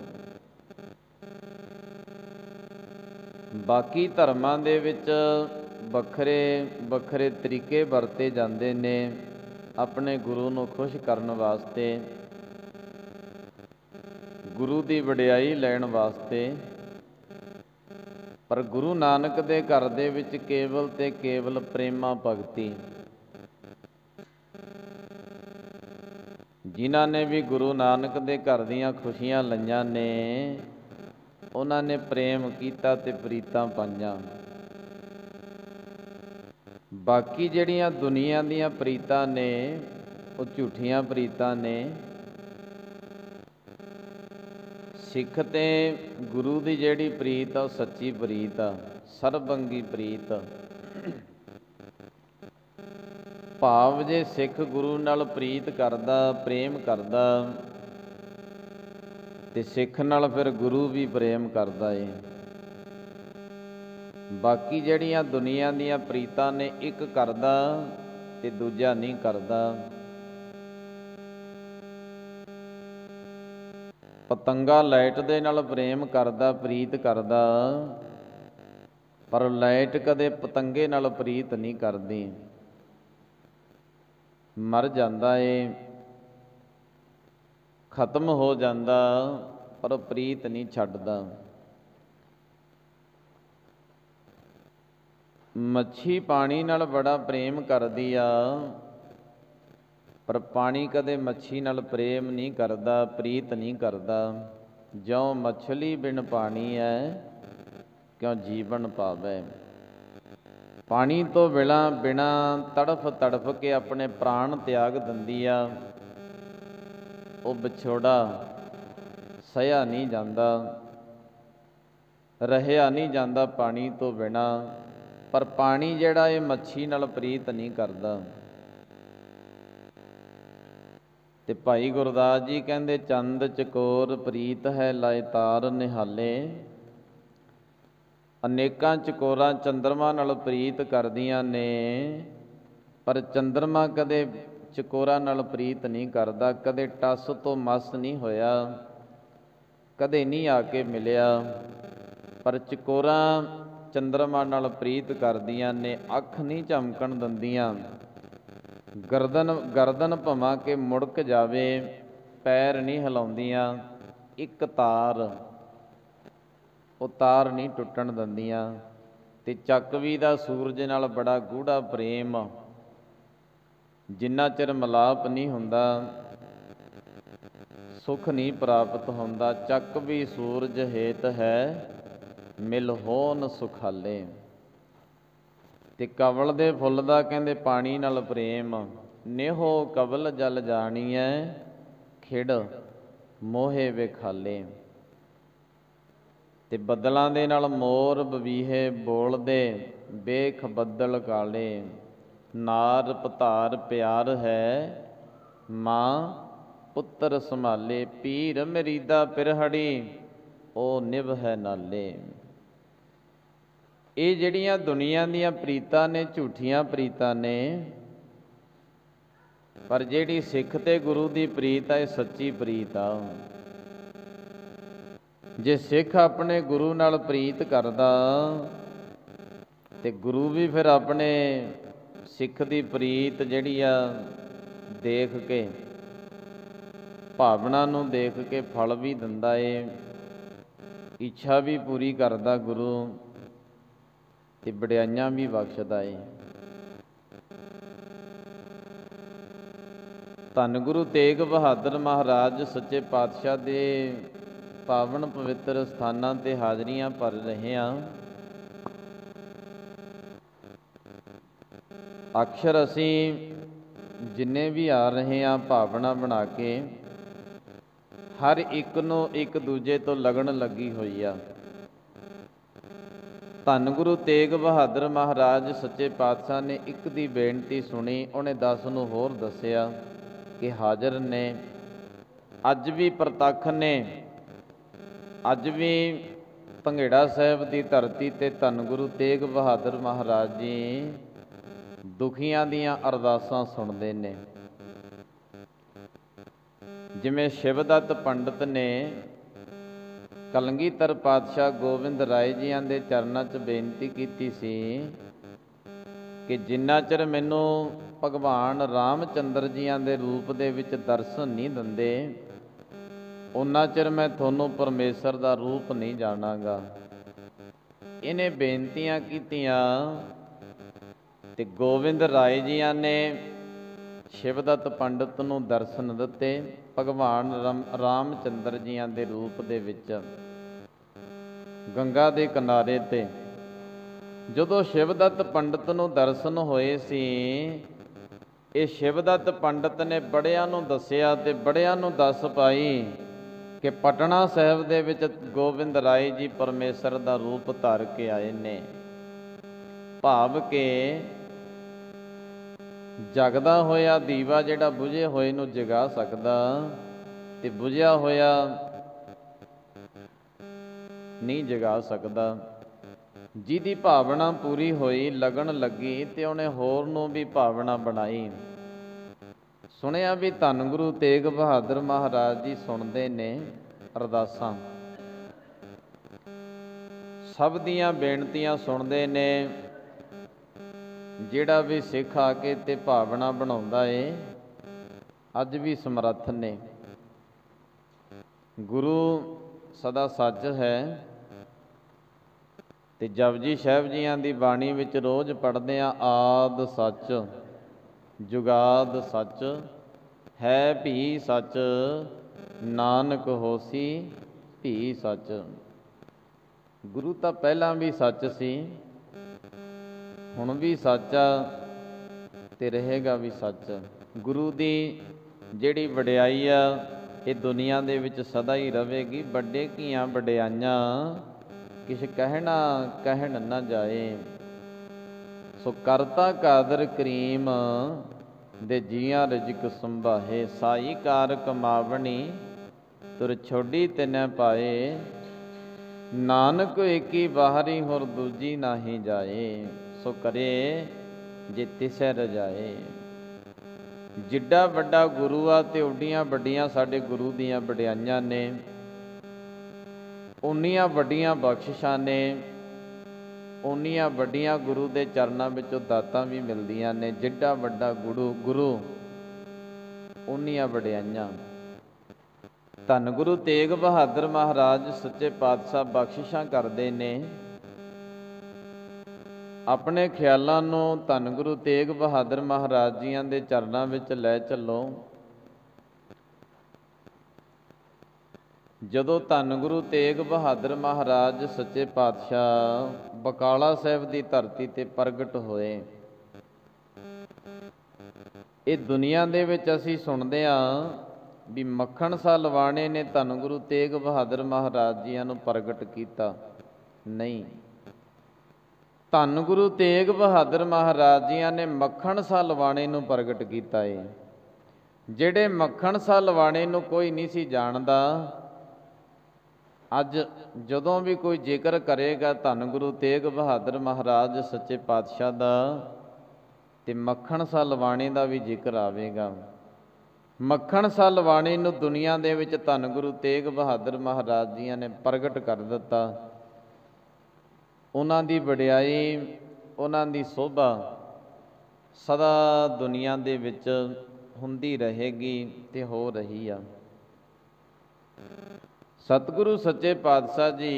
ਬਾਕੀ ਧਰਮਾਂ ਦੇ ਵਿੱਚ ਵੱਖਰੇ ਵੱਖਰੇ ਤਰੀਕੇ ਵਰਤੇ ਜਾਂਦੇ ਨੇ ਆਪਣੇ ਗੁਰੂ ਨੂੰ ਖੁਸ਼ ਕਰਨ ਵਾਸਤੇ, ਗੁਰੂ ਦੀ ਵਡਿਆਈ ਲੈਣ ਵਾਸਤੇ, ਪਰ ਗੁਰੂ ਨਾਨਕ ਦੇ ਘਰ ਦੇ ਵਿੱਚ ਕੇਵਲ ਤੇ ਕੇਵਲ ਪ੍ਰੇਮਾ ਭਗਤੀ। ਜਿਨ੍ਹਾਂ ਨੇ ਵੀ ਗੁਰੂ ਨਾਨਕ ਦੇ ਘਰ ਦੀਆਂ ਖੁਸ਼ੀਆਂ ਲਈਆਂ ਨੇ, ਉਹਨਾਂ ਨੇ ਪ੍ਰੇਮ ਕੀਤਾ ਤੇ ਪ੍ਰੀਤਾਂ ਪਾਈਆਂ। ਬਾਕੀ ਜਿਹੜੀਆਂ ਦੁਨੀਆ ਦੀਆਂ ਪ੍ਰੀਤਾਂ ਨੇ ਉਹ ਝੂਠੀਆਂ ਪ੍ਰੀਤਾਂ ਨੇ। ਸਿੱਖ ਤੇ ਗੁਰੂ ਦੀ ਜਿਹੜੀ ਪ੍ਰੀਤ ਆ ਉਹ ਸੱਚੀ ਪ੍ਰੀਤ ਆ, ਸਰਬੰਗੀ ਪ੍ਰੀਤ। ਭਾਵ ਜੇ ਸਿੱਖ ਗੁਰੂ ਨਾਲ ਪ੍ਰੀਤ ਕਰਦਾ, ਪ੍ਰੇਮ ਕਰਦਾ, ਤੇ ਸਿੱਖ ਨਾਲ ਫਿਰ ਗੁਰੂ ਵੀ ਪ੍ਰੇਮ ਕਰਦਾ ਏ। ਬਾਕੀ ਜਿਹੜੀਆਂ ਦੁਨੀਆ ਦੀਆਂ ਪ੍ਰੀਤਾਂ ਨੇ, ਇੱਕ ਕਰਦਾ ਤੇ ਦੂਜਾ ਨਹੀਂ ਕਰਦਾ। ਪਤੰਗਾ ਲਾਈਟ ਦੇ ਨਾਲ ਪ੍ਰੇਮ ਕਰਦਾ, ਪ੍ਰੀਤ ਕਰਦਾ, ਪਰ ਲਾਈਟ ਕਦੇ ਪਤੰਗੇ ਨਾਲ ਪ੍ਰੀਤ ਨਹੀਂ ਕਰਦੀ। ਮਰ ਜਾਂਦਾ ਏ, ਖਤਮ ਹੋ ਜਾਂਦਾ, ਪਰ ਪ੍ਰੀਤ ਨਹੀਂ ਛੱਡਦਾ। ਮੱਛੀ ਪਾਣੀ ਨਾਲ ਬੜਾ ਪ੍ਰੇਮ ਕਰਦੀ ਆ, ਪਰ ਪਾਣੀ ਕਦੇ ਮੱਛੀ ਨਾਲ ਪ੍ਰੇਮ ਨਹੀਂ ਕਰਦਾ, ਪ੍ਰੀਤ ਨਹੀਂ ਕਰਦਾ। ਜਿਉਂ ਮਛਲੀ ਬਿਨ ਪਾਣੀ ਹੈ, ਕਿਉਂ ਜੀਵਨ ਪਾਵੇ। ਪਾਣੀ ਤੋਂ ਬਿਨਾ ਤੜਫ ਤੜਫ ਕੇ ਆਪਣੇ ਪ੍ਰਾਣ ਤਿਆਗ ਦਿੰਦੀ ਆ। ਉਹ ਵਿਛੋੜਾ ਸਹਿਆ ਨਹੀਂ ਜਾਂਦਾ, ਰਹਿਆ ਨਹੀਂ ਜਾਂਦਾ ਪਾਣੀ ਤੋਂ ਬਿਨਾ। ਪਰ ਪਾਣੀ ਜਿਹੜਾ ਇਹ ਮੱਛੀ ਨਾਲ ਪ੍ਰੀਤ ਨਹੀਂ ਕਰਦਾ। ਤੇ ਭਾਈ ਗੁਰਦਾਸ ਜੀ ਕਹਿੰਦੇ, ਚੰਦ ਚਕੋਰ ਪ੍ਰੀਤ ਹੈ ਲਾਇ ਤਾਰ ਨਿਹਾਲੇ। ਅਨੇਕਾਂ ਚਕੋਰਾਂ ਚੰਦਰਮਾ ਨਾਲ ਪ੍ਰੀਤ ਕਰਦੀਆਂ ਨੇ, ਪਰ ਚੰਦਰਮਾ ਕਦੇ ਚਕੋਰਾਂ ਨਾਲ ਪ੍ਰੀਤ ਨਹੀਂ ਕਰਦਾ। ਕਦੇ ਟਸ ਤੋਂ ਮਸ ਨਹੀਂ ਹੋਇਆ, ਕਦੇ ਨਹੀਂ ਆ ਕੇ ਮਿਲਿਆ। ਪਰ ਚਕੋਰਾਂ ਚੰਦਰਮਾ ਨਾਲ ਪ੍ਰੀਤ ਕਰਦੀਆਂ ਨੇ, ਅੱਖ ਨਹੀਂ ਝਮਕਣ ਦਿੰਦੀਆਂ। ਗਰਦਨ ਭਵਾਂ ਕੇ ਮੁੜਕ ਜਾਵੇ, ਪੈਰ ਨਹੀਂ ਹਿਲਾਉਂਦੀਆਂ। ਇੱਕ ਤਾਰ, ਉਹ ਤਾਰ ਨਹੀਂ ਟੁੱਟਣ ਦਿੰਦੀਆਂ। ਤੇ ਚੱਕਵੀ ਦਾ ਸੂਰਜ ਨਾਲ ਬੜਾ ਗੂੜਾ ਪ੍ਰੇਮ, ਜਿੰਨਾ ਚਿਰ ਮਿਲਾਪ ਨਹੀਂ ਹੁੰਦਾ ਸੁਖ ਨਹੀਂ ਪ੍ਰਾਪਤ ਹੁੰਦਾ। ਚੱਕਵੀ ਸੂਰਜ ਹੇਤ ਹੈ, ਮਿਲ ਹੋਣ ਸੁਖਾਲੇ। ਤੇ ਕਵਲ ਦੇ ਫੁੱਲ ਦਾ ਕਹਿੰਦੇ ਪਾਣੀ ਨਾਲ ਪ੍ਰੇਮ। ਨੇਹੋ ਕਵਲ ਜਲ ਜਾਣੀਐ, ਖਿੜ ਮੋਹੇ ਵੇਖਾਲੇ। ਤੇ ਬੱਦਲਾਂ ਦੇ ਨਾਲ ਮੋਰ ਬਵੀਹੇ ਬੋਲਦੇ, ਵੇਖ ਬੱਦਲ ਕਾਲੇ। ਨਾਰ ਪਤਾਰ ਪਿਆਰ ਹੈ, ਮਾਂ ਪੁੱਤਰ ਸੰਭਾਲੇ। ਪੀਰ ਮਰੀਦਾ ਪਿਰਹੜੀ, ਉਹ ਨਿਭ ਹੈ ਨਾਲੇ। ਇਹ ਜਿਹੜੀਆਂ ਦੁਨੀਆ ਦੀਆਂ ਪ੍ਰੀਤਾਂ ਨੇ, ਝੂਠੀਆਂ ਪ੍ਰੀਤਾਂ ਨੇ। ਪਰ ਜਿਹੜੀ ਸਿੱਖ ਤੇ ਗੁਰੂ ਦੀ ਪ੍ਰੀਤ ਆ, ਇਹ ਸੱਚੀ ਪ੍ਰੀਤ ਆ। ਜੇ ਸਿੱਖ ਆਪਣੇ ਗੁਰੂ ਨਾਲ ਪ੍ਰੀਤ ਕਰਦਾ, ਤੇ ਗੁਰੂ ਵੀ ਫਿਰ ਆਪਣੇ ਸਿੱਖ ਦੀ ਪ੍ਰੀਤ ਜਿਹੜੀ ਆ ਦੇਖ ਕੇ, ਭਾਵਨਾ ਨੂੰ ਦੇਖ ਕੇ ਫਲ ਵੀ ਦਿੰਦਾ ਏ, ਇੱਛਾ ਵੀ ਪੂਰੀ ਕਰਦਾ ਗੁਰੂ, ਤੇ ਵਡਿਆਈਆਂ ਵੀ ਬਖਸ਼ਦਾ ਏ। ਧੰਨ ਗੁਰੂ ਤੇਗ ਬਹਾਦਰ ਮਹਾਰਾਜ ਸੱਚੇ ਪਾਤਸ਼ਾਹ ਦੇ ਪਾਵਨ ਪਵਿੱਤਰ ਸਥਾਨਾਂ ਤੇ ਹਾਜ਼ਰੀਆਂ ਭਰ ਰਹੇ ਹਾਂ। ਅਕਸਰ ਅਸੀਂ ਜਿੰਨੇ ਵੀ ਆ ਰਹੇ ਹਾਂ, ਭਾਵਨਾ ਬਣਾ ਕੇ, ਹਰ ਇੱਕ ਨੂੰ ਇੱਕ ਦੂਜੇ ਤੋਂ ਲਗਨ ਲੱਗੀ ਹੋਈ ਆ। ਧੰਨ ਗੁਰੂ ਤੇਗ ਬਹਾਦਰ ਮਹਾਰਾਜ ਸੱਚੇ ਪਾਤਸ਼ਾਹ ਨੇ ਇੱਕ ਦੀ ਬੇਨਤੀ ਸੁਣੀ, ਉਹਨੇ 10 ਨੂੰ ਹੋਰ ਦੱਸਿਆ ਕਿ ਹਾਜ਼ਰ ਨੇ, ਅੱਜ ਵੀ ਪ੍ਰਤੱਖ ਨੇ। ਅੱਜ ਵੀ ਭੰਗੇੜਾ ਸਾਹਿਬ ਦੀ ਧਰਤੀ ਤੇ ਧੰਨ ਗੁਰੂ ਤੇਗ ਬਹਾਦਰ ਮਹਾਰਾਜ ਜੀ ਦੁਖੀਆਂ ਦੀਆਂ ਅਰਦਾਸਾਂ ਸੁਣਦੇ ਨੇ। ਜਿਵੇਂ ਸ਼ਿਵਦੱਤ ਪੰਡਤ ਨੇ ਕਲਗੀਧਰ ਪਾਤਸ਼ਾਹ ਗੋਬਿੰਦ ਰਾਏ ਜੀਆਂ ਦੇ ਚਰਨਾਂ 'ਚ ਬੇਨਤੀ ਕੀਤੀ ਸੀ ਕਿ ਜਿੰਨਾ ਚਿਰ ਮੈਨੂੰ ਭਗਵਾਨ ਰਾਮਚੰਦਰ ਜੀਆਂ ਦੇ ਰੂਪ ਦੇ ਵਿੱਚ ਦਰਸ਼ਨ ਨਹੀਂ ਦਿੰਦੇ, ਉਨਾ ਚਿਰ ਮੈਂ ਤੁਹਾਨੂੰ ਪਰਮੇਸ਼ਰ ਦਾ ਰੂਪ ਨਹੀਂ ਜਾਣਾਂਗਾ। ਇਹਨੇ ਬੇਨਤੀਆਂ ਕੀਤੀਆਂ ਤੇ ਗੋਬਿੰਦ ਰਾਏ ਜੀਆਂ ਨੇ ਸ਼ਿਵਦੱਤ ਪੰਡਤ ਨੂੰ ਦਰਸ਼ਨ ਦਿੱਤੇ, ਭਗਵਾਨ ਰਾਮਚੰਦਰ ਜੀਆਂ ਦੇ ਰੂਪ ਦੇ ਵਿੱਚ ਗੰਗਾ ਦੇ ਕਿਨਾਰੇ ਤੇ। ਜਦੋਂ ਸ਼ਿਵਦੱਤ ਪੰਡਤ ਨੂੰ ਦਰਸ਼ਨ ਹੋਏ ਸੀ, ਇਹ ਸ਼ਿਵਦੱਤ ਪੰਡਤ ਨੇ ਬੜਿਆਂ ਨੂੰ ਦੱਸਿਆ ਤੇ ਬੜਿਆਂ ਨੂੰ ਦੱਸ ਪਾਈ ਕਿ ਪਟਨਾ ਸਾਹਿਬ ਦੇ ਵਿੱਚ ਗੋਬਿੰਦ ਰਾਏ ਜੀ ਪਰਮੇਸ਼ਰ ਦਾ ਰੂਪ ਧਾਰ ਕੇ ਆਏ ਨੇ। ਭਾਵ ਕਿ ਜਗਦਾ ਹੋਇਆ ਦੀਵਾ ਜਿਹੜਾ ਬੁਝੇ ਹੋਏ ਨੂੰ ਜਗਾ ਸਕਦਾ ਤੇ ਬੁਝਿਆ ਹੋਇਆ ਨਹੀਂ ਜਗਾ ਸਕਦਾ। ਜਿਹਦੀ ਭਾਵਨਾ ਪੂਰੀ ਹੋਈ, ਲਗਨ ਲੱਗੀ ਤੇ ਉਹਨੇ ਹੋਰ ਨੂੰ ਵੀ ਭਾਵਨਾ ਬਣਾਈ। ਸੁਣਿਆ ਵੀ ਧੰਨ ਗੁਰੂ ਤੇਗ ਬਹਾਦਰ ਮਹਾਰਾਜ ਜੀ ਸੁਣਦੇ ਨੇ ਅਰਦਾਸਾਂ, ਸਭ ਦੀਆਂ ਬੇਨਤੀਆਂ ਸੁਣਦੇ ਨੇ। ਜਿਹੜਾ ਵੀ ਸਿੱਖ ਆ ਕੇ ਤੇ ਭਾਵਨਾ ਬਣਾਉਂਦਾ ਏ ਅੱਜ ਵੀ ਸਮਰੱਥ ਨੇ। ਗੁਰੂ ਸਦਾ ਸੱਚ ਹੈ ਤੇ ਜਪਜੀ ਸਾਹਿਬ ਜੀਆਂ ਦੀ ਬਾਣੀ ਵਿੱਚ ਰੋਜ਼ ਪੜ੍ਹਦੇ ਹਾਂ, ਆਦ ਸੱਚ ਜੁਗਾਦ ਸੱਚ ਹੈ ਭੀ ਸੱਚ, ਨਾਨਕ ਹੋਸੀ ਭੀ ਸੱਚ। ਗੁਰੂ ਤਾਂ ਪਹਿਲਾਂ ਵੀ ਸੱਚ ਸੀ, ਹੁਣ ਵੀ ਸੱਚ ਆ ਤੇ ਰਹੇਗਾ ਵੀ ਸੱਚ। ਗੁਰੂ ਦੀ ਜਿਹੜੀ ਵਡਿਆਈ ਆ ਇਹ ਦੁਨੀਆ ਦੇ ਵਿੱਚ ਸਦਾ ਹੀ ਰਵੇਗੀ। ਵੱਡੇ ਕੀਆਂ ਵਡਿਆਈਆਂ ਕਿਛ ਕਹਿਣ ਨਾ ਜਾਏ। ਸੋ ਕਰਤਾ ਕਾਦਰ ਕਰੀਮ ਦੇ ਜੀਆਂ ਰਿਜਕ ਸੰਭਾਹੇ, ਸਾਈ ਕਾਰ ਕਮਾਵਣੀ ਤੁਰ ਛੋਡੀ ਤਿਨੈ ਪਾਏ, ਨਾਨਕ ਏਕੀ ਬਾਹਰੀ ਹੋਰ ਦੂਜੀ ਨਾਹੀ ਜਾਏ, ਸੋ ਕਰੇ ਜੇ ਤਿਸੈ ਰਜਾਏ। ਜਿੱਡਾ ਵੱਡਾ ਗੁਰੂ ਆ ਤੇ ਓਡੀਆਂ ਵੱਡੀਆਂ ਸਾਡੇ ਗੁਰੂ ਦੀਆਂ ਵਡਿਆਈਆਂ ਨੇ, ਓਨੀਆਂ ਵੱਡੀਆਂ ਬਖਸ਼ਿਸ਼ਾਂ ਨੇ, ਓਨੀਆਂ ਵੱਡੀਆਂ ਗੁਰੂ ਦੇ ਚਰਨਾਂ ਵਿੱਚੋਂ ਦਾਤਾਂ ਵੀ ਮਿਲਦੀਆਂ ਨੇ। ਜਿੱਡਾ ਵੱਡਾ ਗੁਰੂ ਓਨੀਆਂ ਵਡਿਆਈਆਂ। ਧੰਨ ਗੁਰੂ ਤੇਗ ਬਹਾਦਰ ਮਹਾਰਾਜ ਸੱਚੇ ਪਾਤਸ਼ਾਹ ਬਖਸ਼ਿਸ਼ਾਂ ਕਰਦੇ ਨੇ। ਆਪਣੇ ਖਿਆਲਾਂ ਨੂੰ ਧੰਨ ਗੁਰੂ ਤੇਗ ਬਹਾਦਰ ਮਹਾਰਾਜ ਜੀਆਂ ਦੇ ਚਰਨਾਂ ਵਿੱਚ ਲੈ ਚੱਲੋ। ਜਦੋਂ ਧੰਨ ਗੁਰੂ ਤੇਗ ਬਹਾਦਰ ਮਹਾਰਾਜ ਸੱਚੇ ਪਾਤਸ਼ਾਹ ਬਕਾਲਾ ਸਾਹਿਬ ਦੀ ਧਰਤੀ ਤੇ ਪ੍ਰਗਟ ਹੋਏ, ਇਹ ਦੁਨੀਆ ਦੇ ਵਿੱਚ ਅਸੀਂ ਸੁਣਦੇ ਹਾਂ ਵੀ ਮੱਖਣ ਸ਼ਾਹ ਲਵਾਣੇ ਨੇ ਧੰਨ ਗੁਰੂ ਤੇਗ ਬਹਾਦਰ ਮਹਾਰਾਜ ਜੀਆਂ ਨੂੰ ਪ੍ਰਗਟ ਕੀਤਾ। ਨਹੀਂ, ਧੰਨ ਗੁਰੂ ਤੇਗ ਬਹਾਦਰ ਮਹਾਰਾਜ ਜੀਆਂ ਨੇ ਮੱਖਣ ਸ਼ਾਹ ਲਵਾਣੇ ਨੂੰ ਪ੍ਰਗਟ ਕੀਤਾ ਏ। ਜਿਹੜੇ ਮੱਖਣ ਸ਼ਾਹ ਲਵਾਣੇ ਨੂੰ ਕੋਈ ਨਹੀਂ ਸੀ ਜਾਣਦਾ, ਅੱਜ ਜਦੋਂ ਵੀ ਕੋਈ ਜ਼ਿਕਰ ਕਰੇਗਾ ਧੰਨ ਗੁਰੂ ਤੇਗ ਬਹਾਦਰ ਮਹਾਰਾਜ ਸੱਚੇ ਪਾਤਸ਼ਾਹ ਦਾ ਤੇ ਮੱਖਣ ਸ਼ਾਹ ਲਵਾਣੇ ਦਾ ਵੀ ਜ਼ਿਕਰ ਆਵੇਗਾ। ਮੱਖਣ ਸ਼ਾਹ ਲਵਾਣੇ ਨੂੰ ਦੁਨੀਆ ਦੇ ਵਿੱਚ ਧੰਨ ਗੁਰੂ ਤੇਗ ਬਹਾਦਰ ਮਹਾਰਾਜ ਜੀਆਂ ਨੇ ਪ੍ਰਗਟ ਕਰ ਦਿੱਤਾ। ਉਹਨਾਂ ਦੀ ਵਡਿਆਈ, ਉਹਨਾਂ ਦੀ ਸੋਭਾ ਸਦਾ ਦੁਨੀਆ ਦੇ ਵਿੱਚ ਹੁੰਦੀ ਰਹੇਗੀ ਤੇ ਹੋ ਰਹੀ ਆ। ਸਤਿਗੁਰੂ ਸੱਚੇ ਪਾਤਸ਼ਾਹ ਜੀ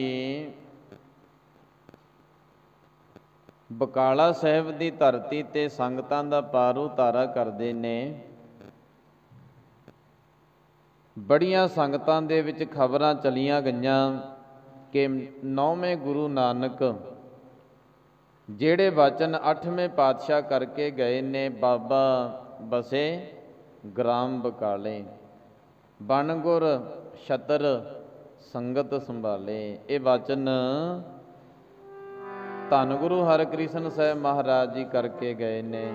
ਬਕਾਲਾ ਸਾਹਿਬ ਦੀ ਧਰਤੀ ਤੇ ਸੰਗਤਾਂ ਦਾ ਪਾਰ ਉਤਾਰਾ ਕਰਦੇ ਨੇ। ਬੜੀਆਂ ਸੰਗਤਾਂ ਦੇ ਵਿੱਚ ਖਬਰਾਂ ਚਲੀਆਂ ਗਈਆਂ ਕਿ 9ਵੇਂ ਗੁਰੂ ਨਾਨਕ ਜਿਹੜੇ ਵਚਨ 8ਵੇਂ ਪਾਤਸ਼ਾਹ ਕਰਕੇ ਗਏ ਨੇ, ਬਾਬਾ ਬਸੇ ਗ੍ਰਾਮ ਬਕਾਲੇ, ਬਨ ਗੁਰ ਛਤਰ ਸੰਗਤ ਸੰਭਾਲੇ। ਇਹ ਵਚਨ ਧੰਨ ਗੁਰੂ ਹਰਿਕ੍ਰਿਸ਼ਨ ਸਾਹਿਬ ਮਹਾਰਾਜ ਜੀ ਕਰਕੇ ਗਏ ਨੇ।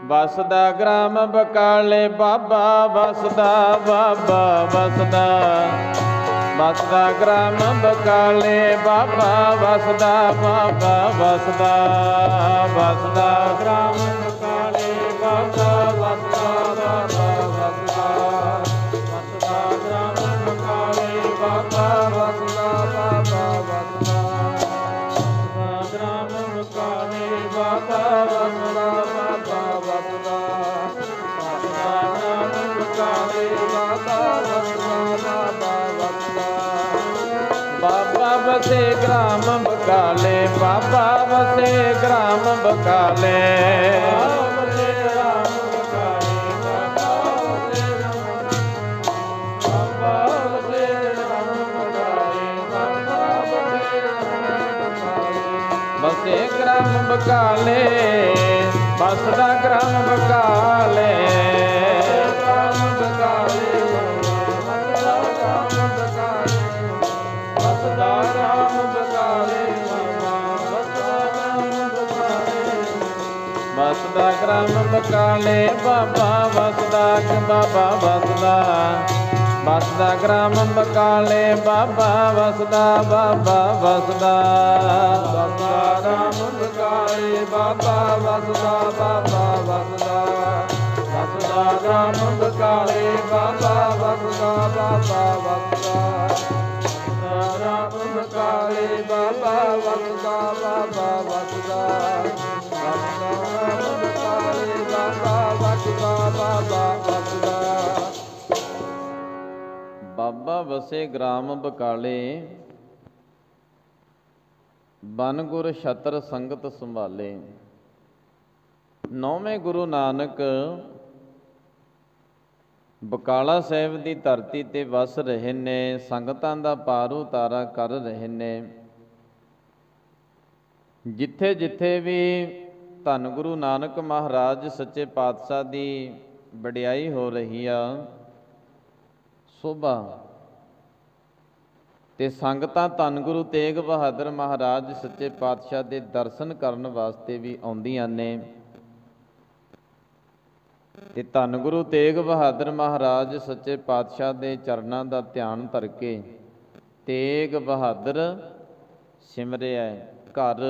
ਵਸਦਾ ਗ੍ਰਾਮ ਬਕਾਲੇ ਬਾਬਾ ਵਸਦਾ, ਬਾਬਾ ਵਸਦਾ, ਵਸਦਾ ਗ੍ਰਾਮ ਬਕਾਲੇ ਬਾਬਾ ਵਸਦਾ, ਬਾਬਾ ਵਸਦਾ, ਵਸਦਾ ਗ੍ਰਾਮ ਬਕਾਲੇ ਬਾਬਾ ਵਸਦਾ, ਬਾਬਾ ਵਸਦਾ, ਵਸਦਾ ਗ੍ਰਾਮ ਬਕਾਲੇ ਬਾਬਾ ਵਸਦਾ, ਬਾਬਾ ਵਸਦਾ, ਵਸਦਾ ਗ੍ਰਾਮ ਬਕਾਲੇ ਬਾਬਾ ਵਸਦਾ, ਬਾਬਾ ਵਸਦਾ, ਵਸਦਾ ਗ੍ਰਾਮ ਬਕਾਲੇ ਬਾਬਾ ਵਸਦਾ, ਬਾਬਾ ਵਸਦਾ। ਬਾਬਾ ਵਸੇ ਗ੍ਰਾਮ ਬਕਾਲੇ, ਬਾਬਾ ਵਸੇ ਗ੍ਰਾਮ ਬਕਾਲੇ, ਵਸੇ ਗ੍ਰਾਮ ਬਕਾਲੇ, ਵਸਦਾ ਗ੍ਰਾਮ ਬਕਾਲੇ, ਗ੍ਰਾਮ ਬਕਾਲੇ, ਵਸਦਾ ਗ੍ਰਾਮ ਬਕਾਲੇ ਬਾਬਾ ਵਸਦਾ ਬਾਬਾ ਵਸਦਾ ਵਸਦਾ ਗ੍ਰਾਮ ਬਕਾਲੇ ਬਾਬਾ ਵਸਦਾ ਬਾਬਾ ਵਸਦਾ ਵਸਦਾ ਰਾਮ ਬਕਾਲੇ ਬਾਬਾ ਵਸਦਾ ਬਾਬਾ ਵਸਦਾ ਵਸਦਾ ਰਾਮ ਬਕਾਲੇ ਬਾਬਾ ਵਸਦਾ ਬਾਬਾ ਵਸਦਾ ਰਾਮ ਬਕਾਲੇ ਬਾਬਾ ਵਸਦਾ ਬਾਬਾ ਵਸਦਾ ਵਸਦਾ ਰਾਮ ਬਕਾਲੇ ਬਾਬਾ ਵਸਦਾ ਬਾਬਾ ਵਸਦਾ। ਬਾਬਾ ਵਸੇ ਗ੍ਰਾਮ ਬਕਾਲੇ ਬਨ ਗੁਰ ਛਤਰ ਸੰਗਤ ਸੰਭਾਲੇ। ਨੌਵੇਂ ਗੁਰੂ ਨਾਨਕ ਬਕਾਲਾ ਸਾਹਿਬ ਦੀ ਧਰਤੀ ਤੇ ਵਸ ਰਹੇ ਨੇ, ਸੰਗਤਾਂ ਦਾ ਪਾਰ ਉਤਾਰਾ ਕਰ ਰਹੇ ਨੇ। ਜਿੱਥੇ ਜਿੱਥੇ ਵੀ ਧੰਨ ਗੁਰੂ ਨਾਨਕ ਮਹਾਰਾਜ ਸੱਚੇ ਪਾਤਸ਼ਾਹ ਦੀ ਵਡਿਆਈ ਹੋ ਰਹੀ ਆ, ਸੋਭਾ ਤੇ ਸੰਗਤਾਂ ਧੰਨ ਗੁਰੂ ਤੇਗ ਬਹਾਦਰ ਮਹਾਰਾਜ ਸੱਚੇ ਪਾਤਸ਼ਾਹ ਦੇ ਦਰਸ਼ਨ ਕਰਨ ਵਾਸਤੇ ਵੀ ਆਉਂਦੀਆਂ ਨੇ। ਤੇ ਧੰਨ ਗੁਰੂ ਤੇਗ ਬਹਾਦਰ ਮਹਾਰਾਜ ਸੱਚੇ ਪਾਤਸ਼ਾਹ ਦੇ ਚਰਨਾਂ ਦਾ ਧਿਆਨ ਧਰ ਕੇ ਤੇਗ ਬਹਾਦਰ ਸਿਮਰਿਆ, ਘਰ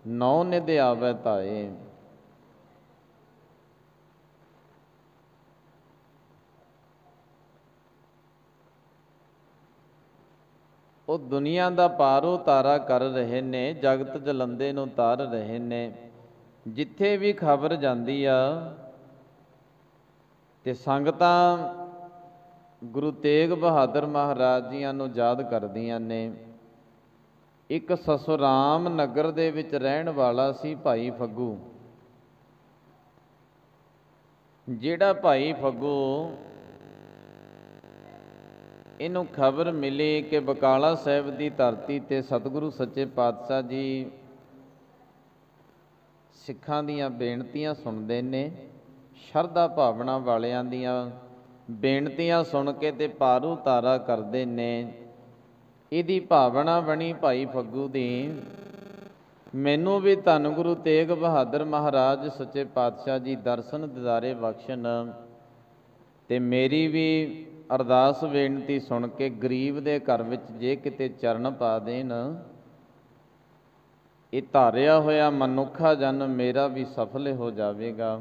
ਨੌ ਨਿਧ ਆਵੈ ਧਾਏ। ਉਹ ਦੁਨੀਆ ਦਾ ਪਾਰ ਉਤਾਰਾ ਕਰ ਰਹੇ ਨੇ, ਜਗਤ ਜਲੰਦੇ ਨੂੰ ਤਾਰ ਰਹੇ ਨੇ। ਜਿੱਥੇ ਵੀ ਖਬਰ ਜਾਂਦੀ ਆ ਤੇ ਸੰਗਤਾਂ ਗੁਰੂ ਤੇਗ ਬਹਾਦਰ ਮਹਾਰਾਜ ਜੀਆਂ ਨੂੰ ਯਾਦ ਕਰਦੀਆਂ ਨੇ। ਇੱਕ ਸਸੁਰਾਮ ਨਗਰ ਦੇ ਵਿੱਚ ਰਹਿਣ ਵਾਲਾ ਸੀ ਭਾਈ ਫੱਗੂ। ਜਿਹੜਾ ਭਾਈ ਫੱਗੂ, ਇਹਨੂੰ ਖਬਰ ਮਿਲੀ ਕਿ ਬਕਾਲਾ ਸਾਹਿਬ ਦੀ ਧਰਤੀ ਤੇ ਸਤਿਗੁਰੂ ਸੱਚੇ ਪਾਤਸ਼ਾਹ ਜੀ ਸਿੱਖਾਂ ਦੀਆਂ ਬੇਨਤੀਆਂ ਸੁਣਦੇ ਨੇ। ਸ਼ਰਧਾ ਭਾਵਨਾ ਵਾਲਿਆਂ ਦੀਆਂ ਬੇਨਤੀਆਂ ਸੁਣ ਕੇ ਤੇ ਪਾਰ ਉਤਾਰਾ ਕਰਦੇ ਨੇ। ਇਹਦੀ ਭਾਵਨਾ ਬਣੀ ਭਾਈ ਫੱਗੂ ਦੀ, ਮੈਨੂੰ ਵੀ ਧੰਨ ਗੁਰੂ ਤੇਗ ਬਹਾਦਰ ਮਹਾਰਾਜ ਸੱਚੇ ਪਾਤਸ਼ਾਹ ਜੀ ਦਰਸ਼ਨ ਦਿਦਾਰੇ ਬਖਸ਼ਣ ਤੇ ਮੇਰੀ ਵੀ ਅਰਦਾਸ ਬੇਨਤੀ ਸੁਣ ਕੇ ਗਰੀਬ ਦੇ ਘਰ ਵਿੱਚ ਜੇ ਕਿਤੇ ਚਰਨ ਪਾ ਦੇਣ, ਇਹ ਧਾਰਿਆ ਹੋਇਆ ਮਨੁੱਖਾ ਜਨਮ ਮੇਰਾ ਵੀ ਸਫਲ ਹੋ ਜਾਵੇਗਾ।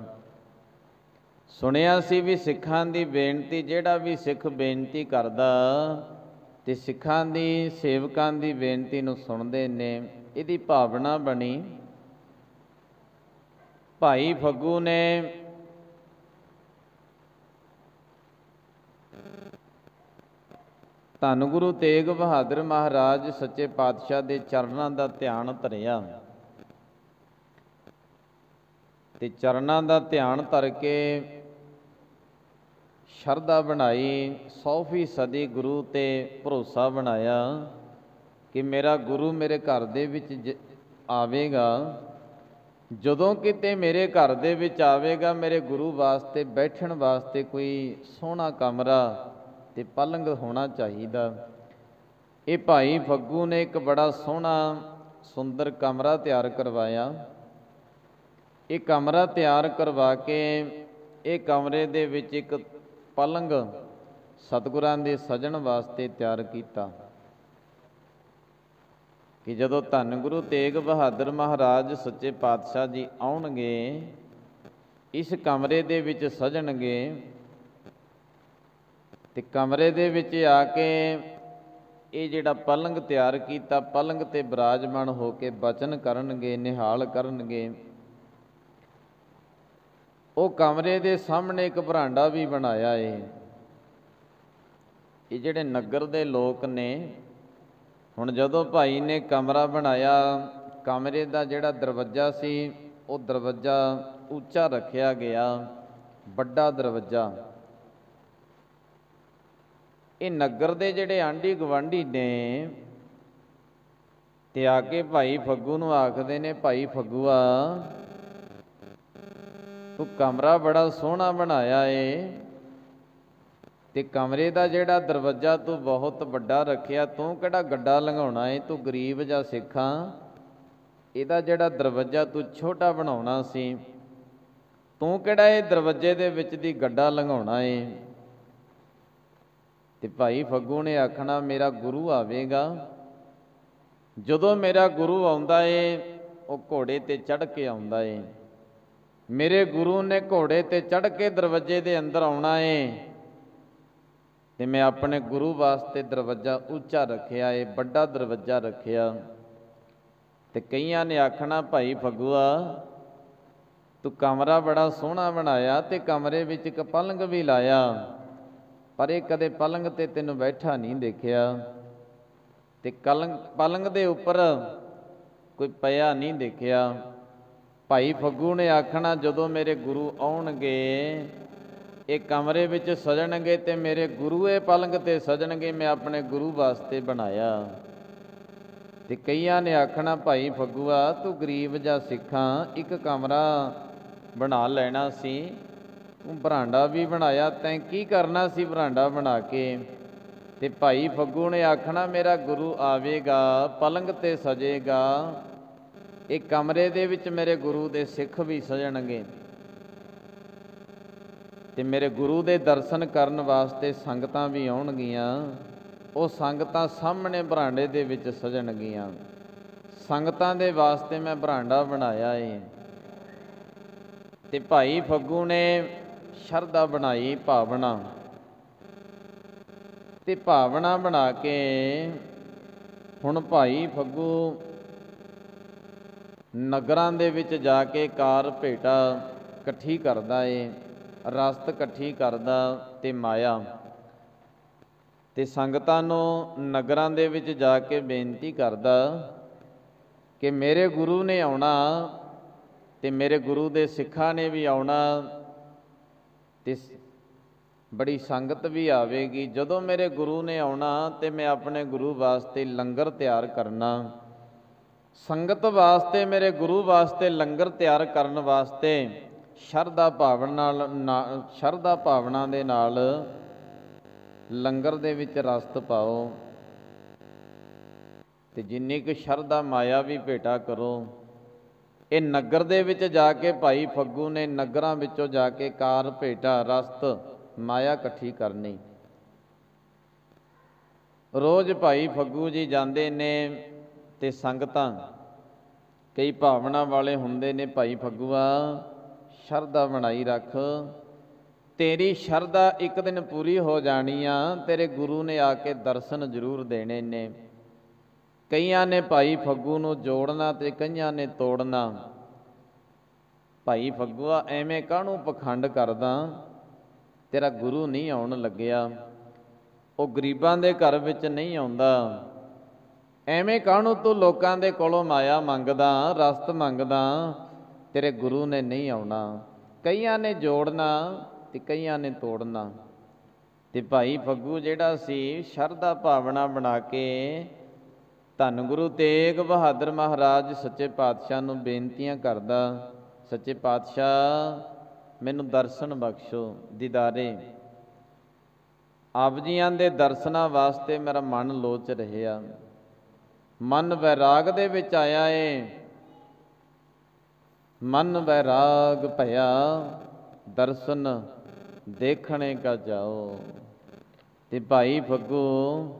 ਸੁਣਿਆ ਸੀ ਵੀ ਸਿੱਖਾਂ ਦੀ ਬੇਨਤੀ, ਜਿਹੜਾ ਵੀ ਸਿੱਖ ਬੇਨਤੀ ਕਰਦਾ ਤੇ ਸਿੱਖਾਂ ਦੀ ਸੇਵਕਾਂ ਦੀ ਬੇਨਤੀ ਨੂੰ ਸੁਣਦੇ ਨੇ। ਇਹਦੀ ਭਾਵਨਾ ਬਣੀ। ਭਾਈ ਫੱਗੂ ਨੇ ਧੰਨ ਗੁਰੂ ਤੇਗ ਬਹਾਦਰ ਮਹਾਰਾਜ ਸੱਚੇ ਪਾਤਸ਼ਾਹ ਦੇ ਚਰਨਾਂ ਦਾ ਧਿਆਨ ਧਰਿਆ ਤੇ ਚਰਨਾਂ ਦਾ ਧਿਆਨ ਧਰ ਕੇ ਸ਼ਰਧਾ ਬਣਾਈ, 100% ਗੁਰੂ ਤੇ ਭਰੋਸਾ ਬਣਾਇਆ ਕਿ ਮੇਰਾ ਗੁਰੂ ਮੇਰੇ ਘਰ ਦੇ ਵਿੱਚ ਆਵੇਗਾ। ਜਦੋਂ ਕਿਤੇ ਮੇਰੇ ਘਰ ਦੇ ਵਿੱਚ ਆਵੇਗਾ, ਮੇਰੇ ਗੁਰੂ ਵਾਸਤੇ ਬੈਠਣ ਵਾਸਤੇ ਕੋਈ ਸੋਹਣਾ ਕਮਰਾ ਤੇ ਪਲੰਗ ਹੋਣਾ ਚਾਹੀਦਾ। ਇਹ ਭਾਈ ਫੱਗੂ ਨੇ ਇੱਕ ਬੜਾ ਸੋਹਣਾ ਸੁੰਦਰ ਕਮਰਾ ਤਿਆਰ ਕਰਵਾਇਆ। ਇਹ ਕਮਰਾ ਤਿਆਰ ਕਰਵਾ ਕੇ ਇਹ ਕਮਰੇ ਦੇ ਵਿੱਚ ਇੱਕ ਪਲੰਗ ਸਤਿਗੁਰਾਂ ਦੇ ਸਜਣ ਵਾਸਤੇ ਤਿਆਰ ਕੀਤਾ ਕਿ ਜਦੋਂ ਧੰਨ ਗੁਰੂ ਤੇਗ ਬਹਾਦਰ ਮਹਾਰਾਜ ਸੱਚੇ ਪਾਤਸ਼ਾਹ ਜੀ ਆਉਣਗੇ, ਇਸ ਕਮਰੇ ਦੇ ਵਿੱਚ ਸਜਣਗੇ ਤੇ ਕਮਰੇ ਦੇ ਵਿੱਚ ਆ ਕੇ ਇਹ ਜਿਹੜਾ ਪਲੰਗ ਤਿਆਰ ਕੀਤਾ, ਪਲੰਗ ਤੇ ਬਿਰਾਜਮਾਨ ਹੋ ਕੇ ਬਚਨ ਕਰਨਗੇ, ਨਿਹਾਲ ਕਰਨਗੇ। ਉਹ ਕਮਰੇ ਦੇ ਸਾਹਮਣੇ ਇੱਕ ਬਰਾਂਡਾ ਵੀ ਬਣਾਇਆ ਏ। ਇਹ ਜਿਹੜੇ ਨਗਰ ਦੇ ਲੋਕ ਨੇ, ਹੁਣ ਜਦੋਂ ਭਾਈ ਨੇ ਕਮਰਾ ਬਣਾਇਆ, ਕਮਰੇ ਦਾ ਜਿਹੜਾ ਦਰਵਾਜ਼ਾ ਸੀ ਉਹ ਦਰਵਾਜ਼ਾ ਉੱਚਾ ਰੱਖਿਆ ਗਿਆ, ਵੱਡਾ ਦਰਵਾਜ਼ਾ। ਇਹ ਨਗਰ ਦੇ ਜਿਹੜੇ ਆਂਢੀ ਗੁਆਂਢੀ ਨੇ ਤੇ ਆ ਕੇ ਭਾਈ ਫੱਗੂ ਨੂੰ ਆਖਦੇ ਨੇ, ਭਾਈ ਫੱਗੂਆ ਤੂੰ ਕਮਰਾ ਬੜਾ ਸੋਹਣਾ ਬਣਾਇਆ ਏ ਤੇ ਕਮਰੇ ਦਾ ਜਿਹੜਾ ਦਰਵਾਜ਼ਾ ਤੂੰ ਬਹੁਤ ਵੱਡਾ ਰੱਖਿਆ, ਤੂੰ ਕਿਹੜਾ ਗੱਡਾ ਲੰਘਾਉਣਾ ਏ, ਤੂੰ ਗਰੀਬ ਜਾਂ ਸਿੱਖਾਂ, ਇਹਦਾ ਜਿਹੜਾ ਦਰਵਾਜ਼ਾ ਤੂੰ ਛੋਟਾ ਬਣਾਉਣਾ ਸੀ, ਤੂੰ ਕਿਹੜਾ ਇਹ ਦਰਵਾਜ਼ੇ ਦੇ ਵਿੱਚ ਦੀ ਗੱਡਾ ਲੰਘਾਉਣਾ ਏ। ਤੇ ਭਾਈ ਫੱਗੂ ਨੇ ਆਖਣਾ ਮੇਰਾ ਗੁਰੂ ਆਵੇਗਾ। ਜਦੋਂ ਮੇਰਾ ਗੁਰੂ ਆਉਂਦਾ ਏ ਉਹ ਘੋੜੇ ਤੇ ਚੜ੍ਹ ਕੇ ਆਉਂਦਾ ਏ। ਮੇਰੇ ਗੁਰੂ ਨੇ ਘੋੜੇ ਤੇ ਚੜ੍ਹ ਕੇ ਦਰਵਾਜ਼ੇ ਦੇ ਅੰਦਰ ਆਉਣਾ ਏ ਤੇ ਮੈਂ ਆਪਣੇ ਗੁਰੂ ਵਾਸਤੇ ਦਰਵਾਜ਼ਾ ਉੱਚਾ ਰੱਖਿਆ ਏ, ਵੱਡਾ ਦਰਵਾਜ਼ਾ ਰੱਖਿਆ। ਤੇ ਕਈਆਂ ਨੇ ਆਖਣਾ ਭਾਈ ਫੱਗੂਆ ਤੂੰ ਕਮਰਾ ਬੜਾ ਸੋਹਣਾ ਬਣਾਇਆ ਤੇ ਕਮਰੇ ਵਿੱਚ ਇੱਕ ਪਲੰਗ ਵੀ ਲਾਇਆ, ਪਰ ਇਹ ਕਦੇ ਪਲੰਗ ਤੇ ਤੈਨੂੰ ਬੈਠਾ ਨਹੀਂ ਦੇਖਿਆ ਤੇ ਪਲੰਗ ਦੇ ਉੱਪਰ ਕੋਈ ਪਿਆ ਨਹੀਂ ਦੇਖਿਆ। ਭਾਈ ਫੱਗੂ ਨੇ ਆਖਣਾ ਜਦੋਂ ਮੇਰੇ ਗੁਰੂ ਆਉਣਗੇ ਇਹ ਕਮਰੇ ਵਿੱਚ ਸਜਣਗੇ ਤੇ ਮੇਰੇ ਗੁਰੂ ਇਹ ਪਲੰਗ ਤੇ ਸਜਣਗੇ, ਮੈਂ ਆਪਣੇ ਗੁਰੂ ਵਾਸਤੇ ਬਣਾਇਆ। ਤੇ ਕਈਆਂ ਨੇ ਆਖਣਾ ਭਾਈ ਫੱਗੂਆ ਤੂੰ ਗਰੀਬ ਜਾਂ ਸਿੱਖਾਂ ਇੱਕ ਕਮਰਾ ਬਣਾ ਲੈਣਾ ਸੀ, ਤੂੰ ਬਰਾਂਡਾ ਵੀ ਬਣਾਇਆ, ਤੈਂ ਕੀ ਕਰਨਾ ਸੀ ਬਰਾਂਡਾ ਬਣਾ ਕੇ। ਤੇ ਭਾਈ ਫੱਗੂ ਨੇ ਆਖਣਾ ਮੇਰਾ ਗੁਰੂ ਆਵੇਗਾ, ਪਲੰਗ ਤੇ ਸਜੇਗਾ, ਇਹ ਕਮਰੇ ਦੇ ਵਿੱਚ ਮੇਰੇ ਗੁਰੂ ਦੇ ਸਿੱਖ ਵੀ ਸਜਣਗੇ ਤੇ ਮੇਰੇ ਗੁਰੂ ਦੇ ਦਰਸ਼ਨ ਕਰਨ ਵਾਸਤੇ ਸੰਗਤਾਂ ਵੀ ਆਉਣਗੀਆਂ। ਉਹ ਸੰਗਤਾਂ ਸਾਹਮਣੇ ਬਰਾਂਡੇ ਦੇ ਵਿੱਚ ਸਜਣਗੀਆਂ। ਸੰਗਤਾਂ ਦੇ ਵਾਸਤੇ ਮੈਂ ਬਰਾਂਡਾ ਬਣਾਇਆ ਏ। ਤੇ ਭਾਈ ਫੱਗੂ ਨੇ ਸ਼ਰਧਾ ਬਣਾਈ, ਭਾਵਨਾ, ਤੇ ਭਾਵਨਾ ਬਣਾ ਕੇ ਹੁਣ ਭਾਈ ਫੱਗੂ ਨਗਰਾਂ ਦੇ ਵਿੱਚ ਜਾ ਕੇ ਕਾਰ ਭੇਟਾ ਇਕੱਠੀ ਕਰਦਾ ਏ, ਰਸਤ ਇਕੱਠੀ ਕਰਦਾ ਤੇ ਮਾਇਆ, ਤੇ ਸੰਗਤਾਂ ਨੂੰ ਨਗਰਾਂ ਦੇ ਵਿੱਚ ਜਾ ਕੇ ਬੇਨਤੀ ਕਰਦਾ ਕਿ ਮੇਰੇ ਗੁਰੂ ਨੇ ਆਉਣਾ ਤੇ ਮੇਰੇ ਗੁਰੂ ਦੇ ਸਿੱਖਾਂ ਨੇ ਵੀ ਆਉਣਾ ਤੇ ਬੜੀ ਸੰਗਤ ਵੀ ਆਵੇਗੀ। ਜਦੋਂ ਮੇਰੇ ਗੁਰੂ ਨੇ ਆਉਣਾ ਤੇ ਮੈਂ ਆਪਣੇ ਗੁਰੂ ਵਾਸਤੇ ਲੰਗਰ ਤਿਆਰ ਕਰਨਾ, ਸੰਗਤ ਵਾਸਤੇ, ਮੇਰੇ ਗੁਰੂ ਵਾਸਤੇ ਲੰਗਰ ਤਿਆਰ ਕਰਨ ਵਾਸਤੇ ਸ਼ਰਧਾ ਭਾਵਨਾ ਦੇ ਨਾਲ ਲੰਗਰ ਦੇ ਵਿੱਚ ਰਸਤ ਪਾਓ ਤੇ ਜਿੰਨੀ ਕੁ ਸ਼ਰਧਾ ਮਾਇਆ ਵੀ ਭੇਟਾ ਕਰੋ। ਇਹ ਨਗਰ ਦੇ ਵਿੱਚ ਜਾ ਕੇ ਭਾਈ ਫੱਗੂ ਨੇ ਨਗਰਾਂ ਵਿੱਚੋਂ ਜਾ ਕੇ ਕਾਰ ਭੇਟਾ ਰਸਤ ਮਾਇਆ ਇਕੱਠੀ ਕਰਨੀ। ਰੋਜ਼ ਭਾਈ ਫੱਗੂ ਜੀ ਜਾਂਦੇ ਨੇ ਤੇ ਸੰਗਤਾਂ ਕਈ ਭਾਵਨਾ ਵਾਲੇ ਹੁੰਦੇ ਨੇ, ਭਾਈ ਫੱਗੂਆ ਸ਼ਰਧਾ ਬਣਾਈ ਰੱਖ, ਤੇਰੀ ਸ਼ਰਧਾ ਇੱਕ ਦਿਨ ਪੂਰੀ ਹੋ ਜਾਣੀ ਆ, ਤੇਰੇ ਗੁਰੂ ਨੇ ਆ ਕੇ ਦਰਸ਼ਨ ਜ਼ਰੂਰ ਦੇਣੇ ਨੇ। ਕਈਆਂ ਨੇ ਭਾਈ ਫੱਗੂ ਨੂੰ ਜੋੜਨਾ ਤੇ ਕਈਆਂ ਨੇ ਤੋੜਨਾ। ਭਾਈ ਫੱਗੂਆ ਐਵੇਂ ਕਾਹਨੂੰ ਪਖੰਡ ਕਰਦਾ, ਤੇਰਾ ਗੁਰੂ ਨਹੀਂ ਆਉਣ ਲੱਗਿਆ, ਉਹ ਗਰੀਬਾਂ ਦੇ ਘਰ ਵਿੱਚ ਨਹੀਂ ਆਉਂਦਾ, ਐਵੇਂ ਕਾਹਨੂੰ ਤੂੰ ਲੋਕਾਂ ਦੇ ਕੋਲੋਂ ਮਾਇਆ ਮੰਗਦਾ, ਰਸਤ ਮੰਗਦਾ, ਤੇਰੇ ਗੁਰੂ ਨੇ ਨਹੀਂ ਆਉਣਾ। ਕਈਆਂ ਨੇ ਜੋੜਨਾ ਤੇ ਕਈਆਂ ਨੇ ਤੋੜਨਾ। ਤੇ ਭਾਈ ਫੱਗੂ ਜਿਹੜਾ ਸੀ ਸ਼ਰਧਾ ਭਾਵਨਾ ਬਣਾ ਕੇ ਧੰਨ ਗੁਰੂ ਤੇਗ ਬਹਾਦਰ ਮਹਾਰਾਜ ਸੱਚੇ ਪਾਤਸ਼ਾਹ ਨੂੰ ਬੇਨਤੀਆਂ ਕਰਦਾ, ਸੱਚੇ ਪਾਤਸ਼ਾਹ ਮੈਨੂੰ ਦਰਸ਼ਨ ਬਖਸ਼ੋ, ਦੀਦਾਰੇ ਆਪ ਜੀਆਂ ਦੇ ਦਰਸ਼ਨਾਂ ਵਾਸਤੇ ਮੇਰਾ ਮਨ ਲੋਚ ਰਿਹਾ, ਮਨ ਵੈਰਾਗ ਦੇ ਵਿੱਚ ਆਇਆ ਏ, ਮਨ ਵੈਰਾਗ ਭਇਆ ਦਰਸ਼ਨ ਦੇਖਣੇ ਕਾ ਜਾਓ। ਤੇ ਭਾਈ ਫੱਗੂ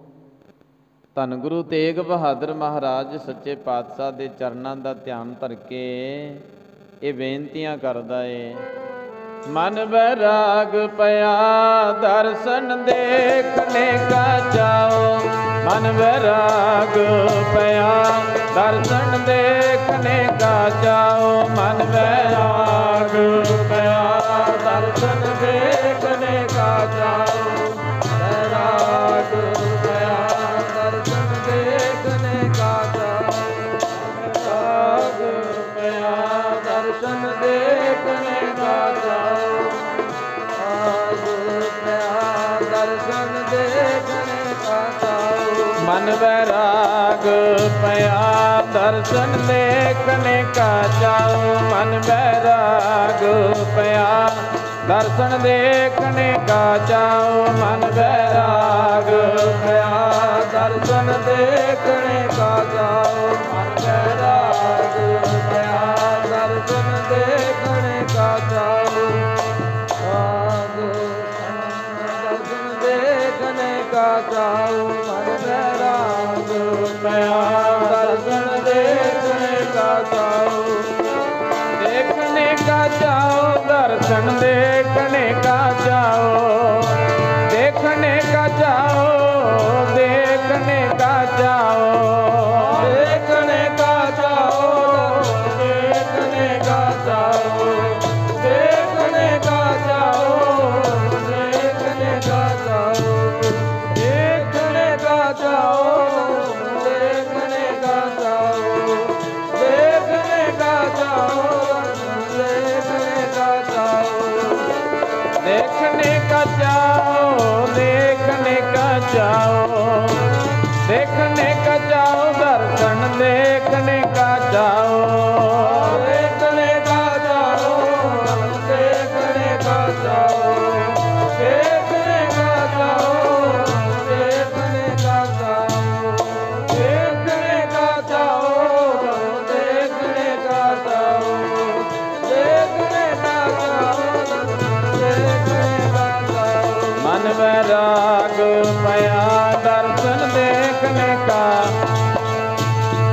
ਧੰਨ ਗੁਰੂ ਤੇਗ ਬਹਾਦਰ ਮਹਾਰਾਜ ਸੱਚੇ ਪਾਤਸ਼ਾਹ ਦੇ ਚਰਨਾਂ ਦਾ ਧਿਆਨ ਧਰ ਕੇ ਇਹ ਬੇਨਤੀਆਂ ਕਰਦਾ ਏ। ਮਨ ਵੈਰਾਗ ਪਿਆ ਦਰਸ਼ਨ ਦੇਖਣੇ ਕਾ ਜਾਓ, ਮਨ ਵੈਰਾਗ ਪਿਆ ਦਰਸ਼ਨ ਦੇਖਣੇ ਕਾ ਜਾਓ, ਮਨ ਵੈਰਾਗ ਪਿਆ ਦਰਸ਼ਨ ਦੇਖਣੇ ਕਾ ਜਾਓ, ਵੈਰਾਗ ਪਿਆ ਦਰਸ਼ਨ ਦੇਖਣੇ ਕਾ ਜਾਓ, ਵੈਰਾਗ ਪਿਆ ਦਰਸ਼ਨ ਦੇਖਣੇ ਕਾ ਜਾਓ, ਦਰਸ਼ਨ ਦੇਖਣੇ ਕਾ ਜਾਓ। ਮਨ ਵੈਰਾਗ ਪਿਆ ਦਰਸ਼ਨ ਦੇਖਣੇ ਕਾ ਜਾਓ, ਮਨ ਵੈਰਾਗ ਪਿਆ ਦਰਸ਼ਨ ਦੇਖਣੇ ਕਾ ਜਾਓ, ਮਨ ਵੈਰਾਗ ਪਿਆ ਦਰਸ਼ਨ ਦੇਖਣੇ ਕਾ ਜਾਓ, ਮਨ ਵੈਰਾਗ ਪਿਆ ਦਰਸ਼ਨ ਦੇਖਣੇ ਕਾ ਜਾਓ। का चाऊ मन बैराग पया दर्शन देखने का चाऊ देखने का चाओ दर्शन देखने का चाओ देखने का चाओ देखने का चाओ देखने का चाओ देखने का चाओ देखने का चाओ देखने का चाओ देखने का चाओ देखने का चाओ देखने का चाओ देखने का चाओ देखने का चाओ देखने का चाओ देखने का चाओ दर्शन देखने का चाओ देखने का चाओ देखने का चाओ देखने का चाओ देखने का चाओ देखने का चाओ देखने का चाओ देखने का चाओ देखने का चाओ मन बैराग पया दर्शन देखने का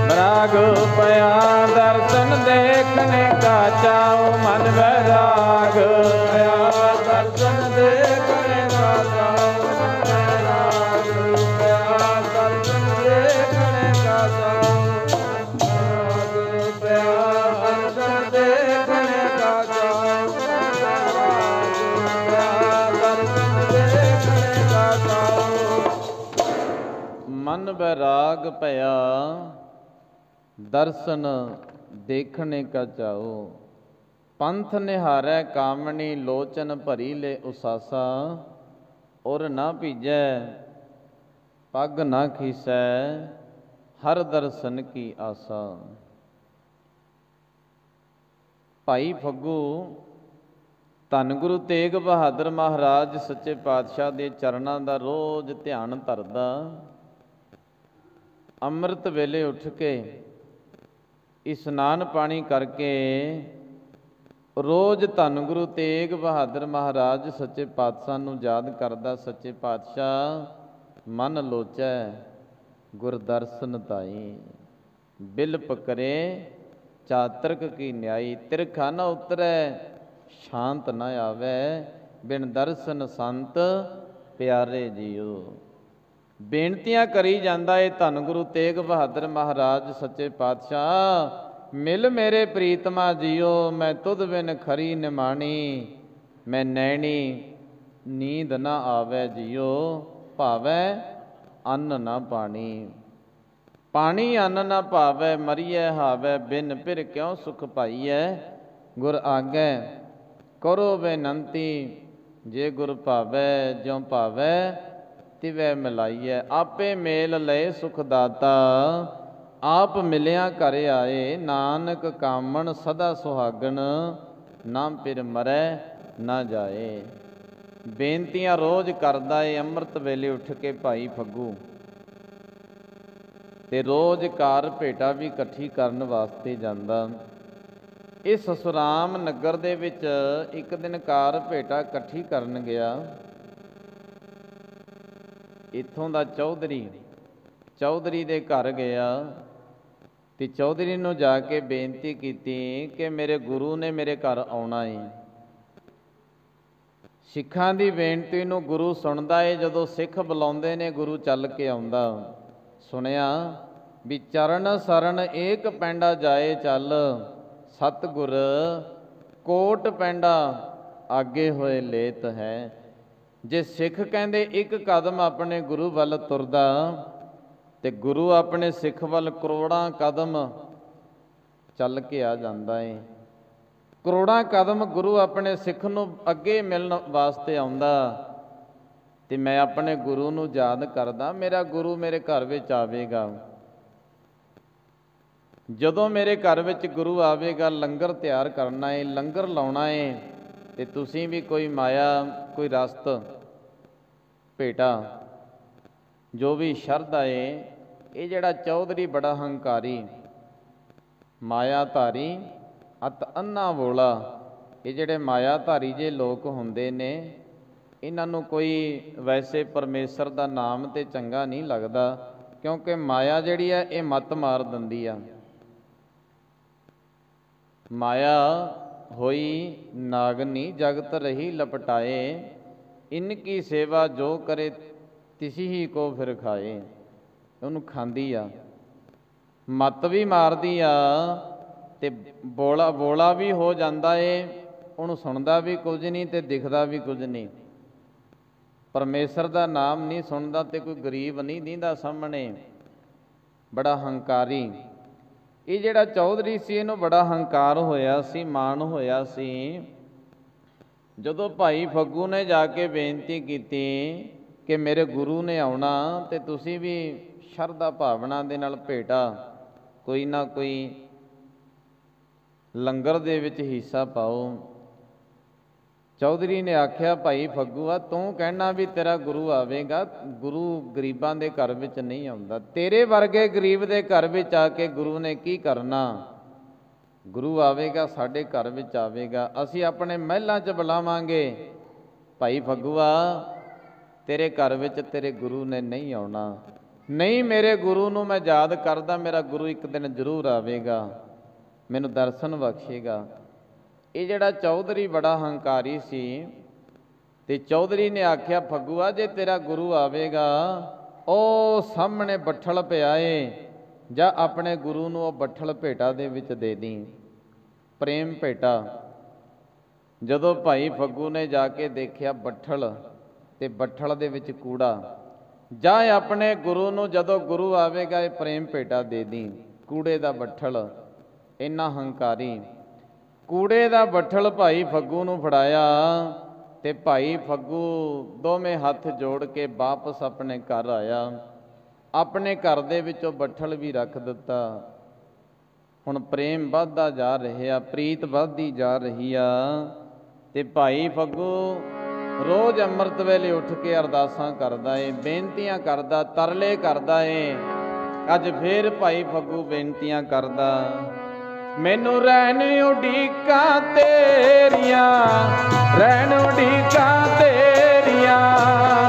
बैराग पया दर्शन देखने का चाओ मन बैराग पया दर्शन देखने का चाओ बैराग पया दर्शन देखने का चाओ बैराग पया दर्शन देखने का चाओ बैराग पया दर्शन देखने का चाओ मन बैराग पया दर्शन देखने का चाओ पंथ निहारै कामनी लोचन भरी ले उसासा और ना भीजै पग ना खीसै हर दर्शन की आसा। भाई फग्गू ਧੰਨ ਗੁਰੂ ਤੇਗ ਬਹਾਦਰ ਮਹਾਰਾਜ ਸੱਚੇ ਪਾਤਸ਼ਾਹ ਦੇ ਚਰਨਾਂ ਦਾ ਰੋਜ਼ ਧਿਆਨ ਧਰਦਾ ਅੰਮ੍ਰਿਤ ਵੇਲੇ ਉੱਠ ਕੇ ਇਸ਼ਨਾਨ ਪਾਣੀ ਕਰਕੇ ਰੋਜ਼ ਧੰਨ ਗੁਰੂ ਤੇਗ ਬਹਾਦਰ ਮਹਾਰਾਜ ਸੱਚੇ ਪਾਤਸ਼ਾਹ ਨੂੰ ਯਾਦ ਕਰਦਾ। ਸੱਚੇ ਪਾਤਸ਼ਾਹ ਮਨ ਲੋਚੈ ਗੁਰ ਦਰਸ਼ਨ ਤਾਈ ਬਿਲ ਪਕਰੇ ਚਾਤਰਕ ਕੀ ਨਿਆਈ ਤਿਰਖਾ ਨ ਉਤਰੈ ਸ਼ਾਂਤ ਨਾ ਆਵੇ ਬਿਨ ਦਰਸ਼ਨ ਸੰਤ ਪਿਆਰੇ ਜੀਓ। ਬੇਨਤੀਆਂ ਕਰੀ ਜਾਂਦਾ ਏ ਧੰਨ ਗੁਰੂ ਤੇਗ ਬਹਾਦਰ ਮਹਾਰਾਜ ਸੱਚੇ ਪਾਤਸ਼ਾਹ ਮਿਲ ਮੇਰੇ ਪ੍ਰੀਤਮਾ ਜੀਓ ਮੈਂ ਤੁਧ ਬਿਨ ਖਰੀ ਨਿਮਾਣੀ ਮੈਂ ਨੈਣੀ ਨੀਂਦ ਨਾ ਆਵੇ ਜੀਓ ਭਾਵੈ ਅੰਨ ਨਾ ਪਾਣੀ ਪਾਣੀ ਅੰਨ ਨਾ ਭਾਵੈ ਮਰੀਐ ਹਾਵੈ ਬਿਨ ਫਿਰ ਕਿਉਂ ਸੁਖ ਪਾਈਐ ਗੁਰ ਆਗੈ ਕਰੋ ਬੇਨੰਤੀ ਜੇ ਗੁਰ ਭਾਵੈ ਜਿਉ ਭਾਵੈ ਤਿਵੈ ਮਿਲਾਈਐ ਆਪੇ ਮੇਲ ਲਏ ਸੁਖ ਦਾਤਾ ਆਪ ਮਿਲਿਆ ਘਰ ਆਏ ਨਾਨਕ ਕਾਮਣ ਸਦਾ ਸੁਹਾਗਣ ਨਾ ਫਿਰ ਮਰੈ ਨਾ ਜਾਏ। ਬੇਨਤੀਆਂ ਰੋਜ਼ ਕਰਦਾ ਏ ਅੰਮ੍ਰਿਤ ਵੇਲੇ ਉੱਠ ਕੇ ਭਾਈ ਫੱਗੂ ਤੇ ਰੋਜ਼ ਕਾਰ ਭੇਟਾ ਵੀ ਇਕੱਠੀ ਕਰਨ ਵਾਸਤੇ ਜਾਂਦਾ। ਇਸ ਸਸੁਰਾਮ ਨਗਰ ਦੇ ਵਿੱਚ ਇੱਕ ਦਿਨ ਕਾਰ ਭੇਟਾ ਇਕੱਠੀ ਕਰਨ ਗਿਆ। ਇੱਥੋਂ ਦਾ ਚੌਧਰੀ ਦੇ ਘਰ ਗਿਆ ਤੇ ਚੌਧਰੀ ਨੂੰ ਜਾ ਕੇ ਬੇਨਤੀ ਕੀਤੀ ਕਿ ਮੇਰੇ ਗੁਰੂ ਨੇ ਮੇਰੇ ਘਰ ਆਉਣਾ ਏ। ਸਿੱਖਾਂ ਦੀ ਬੇਨਤੀ ਨੂੰ ਗੁਰੂ ਸੁਣਦਾ ਏ। ਜਦੋਂ ਸਿੱਖ ਬੁਲਾਉਂਦੇ ਨੇ ਗੁਰੂ ਚੱਲ ਕੇ ਆਉਂਦਾ। ਸੁਣਿਆ ਵੀ ਚਰਨ ਸਰਨ ਏਕ ਪੈਂਡਾ ਜਾਏ ਚੱਲ ਸਤਿਗੁਰ ਕੋਟ ਪੈਂਡਾ ਆਗੇ ਹੋਏ ਲੇਤ ਹੈ। ਜੇ ਸਿੱਖ ਕਹਿੰਦੇ ਇੱਕ ਕਦਮ ਆਪਣੇ ਗੁਰੂ ਵੱਲ ਤੁਰਦਾ ਤੇ ਗੁਰੂ ਆਪਣੇ ਸਿੱਖ ਵੱਲ ਕਰੋੜਾਂ ਕਦਮ ਚੱਲ ਕੇ ਆ ਜਾਂਦਾ ਏ। ਕਰੋੜਾਂ ਕਦਮ ਗੁਰੂ ਆਪਣੇ ਸਿੱਖ ਨੂੰ ਅੱਗੇ ਮਿਲਣ ਵਾਸਤੇ ਆਉਂਦਾ ਤੇ ਮੈਂ ਆਪਣੇ ਗੁਰੂ ਨੂੰ ਯਾਦ ਕਰਦਾ ਮੇਰਾ ਗੁਰੂ ਮੇਰੇ ਘਰ ਵਿੱਚ ਆਵੇਗਾ। ਜਦੋਂ ਮੇਰੇ ਘਰ ਵਿੱਚ ਗੁਰੂ ਆਵੇਗਾ ਲੰਗਰ ਤਿਆਰ ਕਰਨਾ ਏ ਲੰਗਰ ਲਾਉਣਾ ਏ ਤੇ ਤੁਸੀਂ ਵੀ ਕੋਈ ਮਾਇਆ ਕੋਈ ਰਸਤ ਭੇਟਾ ਜੋ ਵੀ ਸ਼ਰਧਾ ਏ। ਇਹ ਜਿਹੜਾ ਚੌਧਰੀ ਬੜਾ ਹੰਕਾਰੀ ਮਾਇਆ ਧਾਰੀ ਅਤ ਅੰਨਾ ਬੋਲਾ ਇਹ ਜਿਹੜੇ ਮਾਇਆ ਧਾਰੀ ਜੇ ਲੋਕ ਹੁੰਦੇ ਨੇ ਇਹਨਾਂ ਨੂੰ ਕੋਈ ਵੈਸੇ ਪਰਮੇਸ਼ਰ ਦਾ ਨਾਮ ਤੇ ਚੰਗਾ ਨਹੀਂ ਲੱਗਦਾ, ਕਿਉਂਕਿ ਮਾਇਆ ਜਿਹੜੀ ਹੈ ਇਹ ਮੱਤ ਮਾਰ ਦਿੰਦੀ ਆ। ਮਾਇਆ ਹੋਈ ਨਾਗਨੀ ਜਗਤ ਰਹੀ ਲਪਟਾਏ, ਇਨਕੀ ਸੇਵਾ ਜੋ ਕਰੇ ਤਿਸੀ ਹੀ ਕੋ ਫਿਰ ਖਾਏ। ਉਹਨੂੰ ਖਾਂਦੀ ਆ, ਮੱਤ ਵੀ ਮਾਰਦੀ ਆ ਤੇ ਬੋਲਾ ਵੀ ਹੋ ਜਾਂਦਾ ਏ। ਉਹਨੂੰ ਸੁਣਦਾ ਵੀ ਕੁਝ ਨਹੀਂ ਤੇ ਦਿਖਦਾ ਵੀ ਕੁਝ ਨਹੀਂ। ਪਰਮੇਸ਼ਰ ਦਾ ਨਾਮ ਨਹੀਂ ਸੁਣਦਾ ਤੇ ਕੋਈ ਗਰੀਬ ਨਹੀਂ ਦੀਂਦਾ ਸਾਹਮਣੇ, ਬੜਾ ਹੰਕਾਰੀ। ਇਹ ਜਿਹੜਾ ਚੌਧਰੀ ਸੀ ਇਹਨੂੰ ਬੜਾ ਹੰਕਾਰ ਹੋਇਆ ਸੀ, ਮਾਣ ਹੋਇਆ ਸੀ। ਜਦੋਂ ਭਾਈ ਫੱਗੂ ਨੇ ਜਾ ਕੇ ਬੇਨਤੀ ਕੀਤੀ ਕਿ ਮੇਰੇ ਗੁਰੂ ਨੇ ਆਉਣਾ ਤੇ ਤੁਸੀਂ ਵੀ ਸ਼ਰਧਾ ਭਾਵਨਾ ਦੇ ਨਾਲ ਭੇਟਾ ਕੋਈ ਨਾ ਕੋਈ ਲੰਗਰ ਦੇ ਵਿੱਚ ਹਿੱਸਾ ਪਾਓ। ਚੌਧਰੀ ਨੇ ਆਖਿਆ, ਭਾਈ ਫੱਗੂਆ ਤੂੰ ਕਹਿਣਾ ਵੀ ਤੇਰਾ ਗੁਰੂ ਆਵੇਗਾ, ਗੁਰੂ ਗਰੀਬਾਂ ਦੇ ਘਰ ਵਿੱਚ ਨਹੀਂ ਆਉਂਦਾ। ਤੇਰੇ ਵਰਗੇ ਗਰੀਬ ਦੇ ਘਰ ਵਿੱਚ ਆ ਕੇ ਗੁਰੂ ਨੇ ਕੀ ਕਰਨਾ? ਗੁਰੂ ਆਵੇਗਾ ਸਾਡੇ ਘਰ ਵਿੱਚ ਆਵੇਗਾ, ਅਸੀਂ ਆਪਣੇ ਮਹਿਲਾਂ 'ਚ ਬੁਲਾਵਾਂਗੇ। ਭਾਈ ਫੱਗੂਆ ਤੇਰੇ ਘਰ ਵਿੱਚ ਤੇਰੇ ਗੁਰੂ ਨੇ ਨਹੀਂ ਆਉਣਾ। ਨਹੀਂ, ਮੇਰੇ ਗੁਰੂ ਨੂੰ ਮੈਂ ਯਾਦ ਕਰਦਾ, ਮੇਰਾ ਗੁਰੂ ਇੱਕ ਦਿਨ ਜ਼ਰੂਰ ਆਵੇਗਾ, ਮੈਨੂੰ ਦਰਸ਼ਨ ਬਖਸ਼ੇਗਾ। ਇਹ ਜਿਹੜਾ ਚੌਧਰੀ ਬੜਾ ਹੰਕਾਰੀ ਸੀ ਤੇ ਚੌਧਰੀ ਨੇ ਆਖਿਆ, ਫੱਗੂਆ ਜੇ ਤੇਰਾ ਗੁਰੂ ਆਵੇਗਾ ਉਹ ਸਾਹਮਣੇ ਬੱਠਲ ਪਿਆ ਏ, ਜਾਂ ਆਪਣੇ ਗੁਰੂ ਨੂੰ ਉਹ ਬੱਠਲ ਭੇਟਾ ਦੇ ਵਿੱਚ ਦੇ ਦੀ, ਪ੍ਰੇਮ ਭੇਟਾ। ਜਦੋਂ ਭਾਈ ਫੱਗੂ ਨੇ ਜਾ ਕੇ ਦੇਖਿਆ ਬੱਠਲ ਤੇ ਬੱਠਲ ਦੇ ਵਿੱਚ ਕੂੜਾ, ਜਾਂ ਆਪਣੇ ਗੁਰੂ ਨੂੰ ਜਦੋਂ ਗੁਰੂ ਆਵੇਗਾ ਇਹ ਪ੍ਰੇਮ ਭੇਟਾ ਦੇ ਦੀ, ਕੂੜੇ ਦਾ ਬੱਠਲ। ਇੰਨਾ ਹੰਕਾਰੀ। ਕੂੜੇ ਦਾ ਬੱਠਲ ਭਾਈ ਫੱਗੂ ਨੂੰ ਫੜਾਇਆ ਤੇ ਭਾਈ ਫੱਗੂ ਦੋਵੇਂ ਹੱਥ ਜੋੜ ਕੇ ਵਾਪਸ ਆਪਣੇ ਘਰ ਆਇਆ। ਆਪਣੇ ਘਰ ਦੇ ਵਿੱਚੋਂ ਬੱਠਲ ਵੀ ਰੱਖ ਦਿੱਤਾ। ਹੁਣ ਪ੍ਰੇਮ ਵੱਧਦਾ ਜਾ ਰਿਹਾ, ਪ੍ਰੀਤ ਵੱਧਦੀ ਜਾ ਰਹੀ ਆ। ਤੇ ਭਾਈ ਫੱਗੂ ਰੋਜ਼ ਅੰਮ੍ਰਿਤ ਵੇਲੇ ਉੱਠ ਕੇ ਅਰਦਾਸਾਂ ਕਰਦਾ ਏ, ਬੇਨਤੀਆਂ ਕਰਦਾ, ਤਰਲੇ ਕਰਦਾ ਏ। ਅੱਜ ਫੇਰ ਭਾਈ ਫੱਗੂ ਬੇਨਤੀਆਂ ਕਰਦਾ, ਮੈਨੂੰ ਰਹਿਣ ਉਡੀਕਾਂ ਤੇਰੀਆਂ, ਰਹਿਣ ਉਡੀਕਾਂ ਤੇਰੀਆਂ,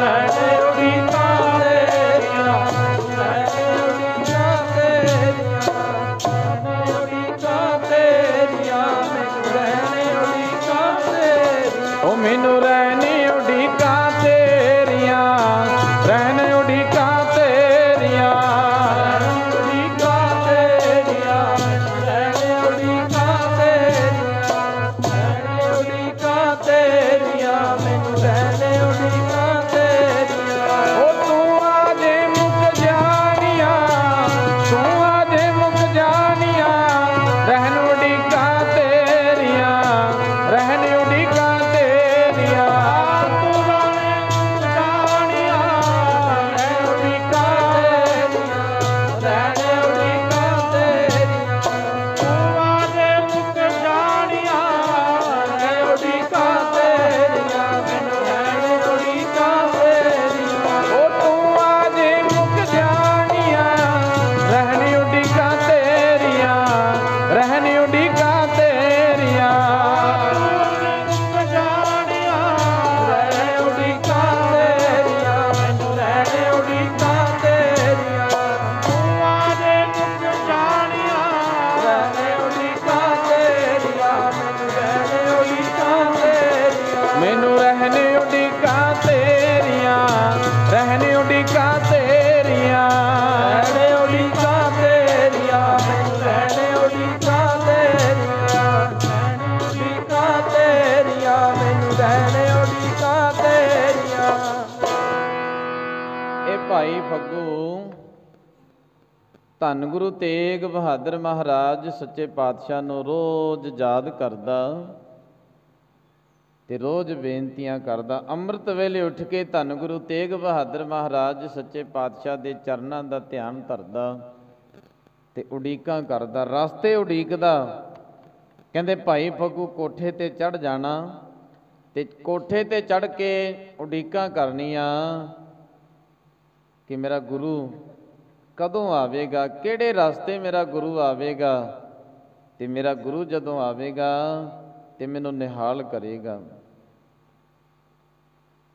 ਰਹਿਣ ਉਡੀਕਾਂ ਤੇਰੀਆਂ, ਰਹਿਣ ਉਡੀਕਾਂ ਤੇਰੀਆਂ, ਰਹਿਣ ਉਡੀਕਾਂ ਤੇਰੀਆਂ, ਮੈਨੂੰ ਰਹਿਣ ਉਡੀਕਾਂ ਤੇਰੀਆਂ। ਉਹ ਮੈਨੂੰ ਰਹਿਣ ਉਡੀਕਾਂ ਤੇਰੀਆਂ, ਰਹਿਣ ਉਡੀਕਾਂ ਤੇਰੀਆਂ, ਭਾਈ ਫੱਗੂ ਧੰਨ ਗੁਰੂ ਤੇਗ ਬਹਾਦਰ ਮਹਾਰਾਜ ਸੱਚੇ ਪਾਤਸ਼ਾਹ ਨੂੰ ਰੋਜ਼ ਯਾਦ ਕਰਦਾ ਤੇ ਰੋਜ਼ ਬੇਨਤੀਆਂ ਕਰਦਾ। ਅੰਮ੍ਰਿਤ ਵੇਲੇ ਉੱਠ ਕੇ ਧੰਨ ਗੁਰੂ ਤੇਗ ਬਹਾਦਰ ਮਹਾਰਾਜ ਸੱਚੇ ਪਾਤਸ਼ਾਹ ਦੇ ਚਰਨਾਂ ਦਾ ਧਿਆਨ ਧਰਦਾ ਤੇ ਉਡੀਕਾਂ ਕਰਦਾ, ਰਸਤੇ ਉਡੀਕਦਾ। ਕਹਿੰਦੇ ਭਾਈ ਫੱਗੂ ਕੋਠੇ ਤੇ ਚੜ੍ਹ ਜਾਣਾ ਤੇ ਕੋਠੇ ਤੇ ਚੜ੍ਹ ਕੇ ਉਡੀਕਾਂ ਕਰਨੀਆਂ ਕਿ ਮੇਰਾ ਗੁਰੂ ਕਦੋਂ ਆਵੇਗਾ, ਕਿਹੜੇ ਰਸਤੇ ਮੇਰਾ ਗੁਰੂ ਆਵੇਗਾ, ਤੇ ਮੇਰਾ ਗੁਰੂ ਜਦੋਂ ਆਵੇਗਾ ਤੇ ਮੈਨੂੰ ਨਿਹਾਲ ਕਰੇਗਾ।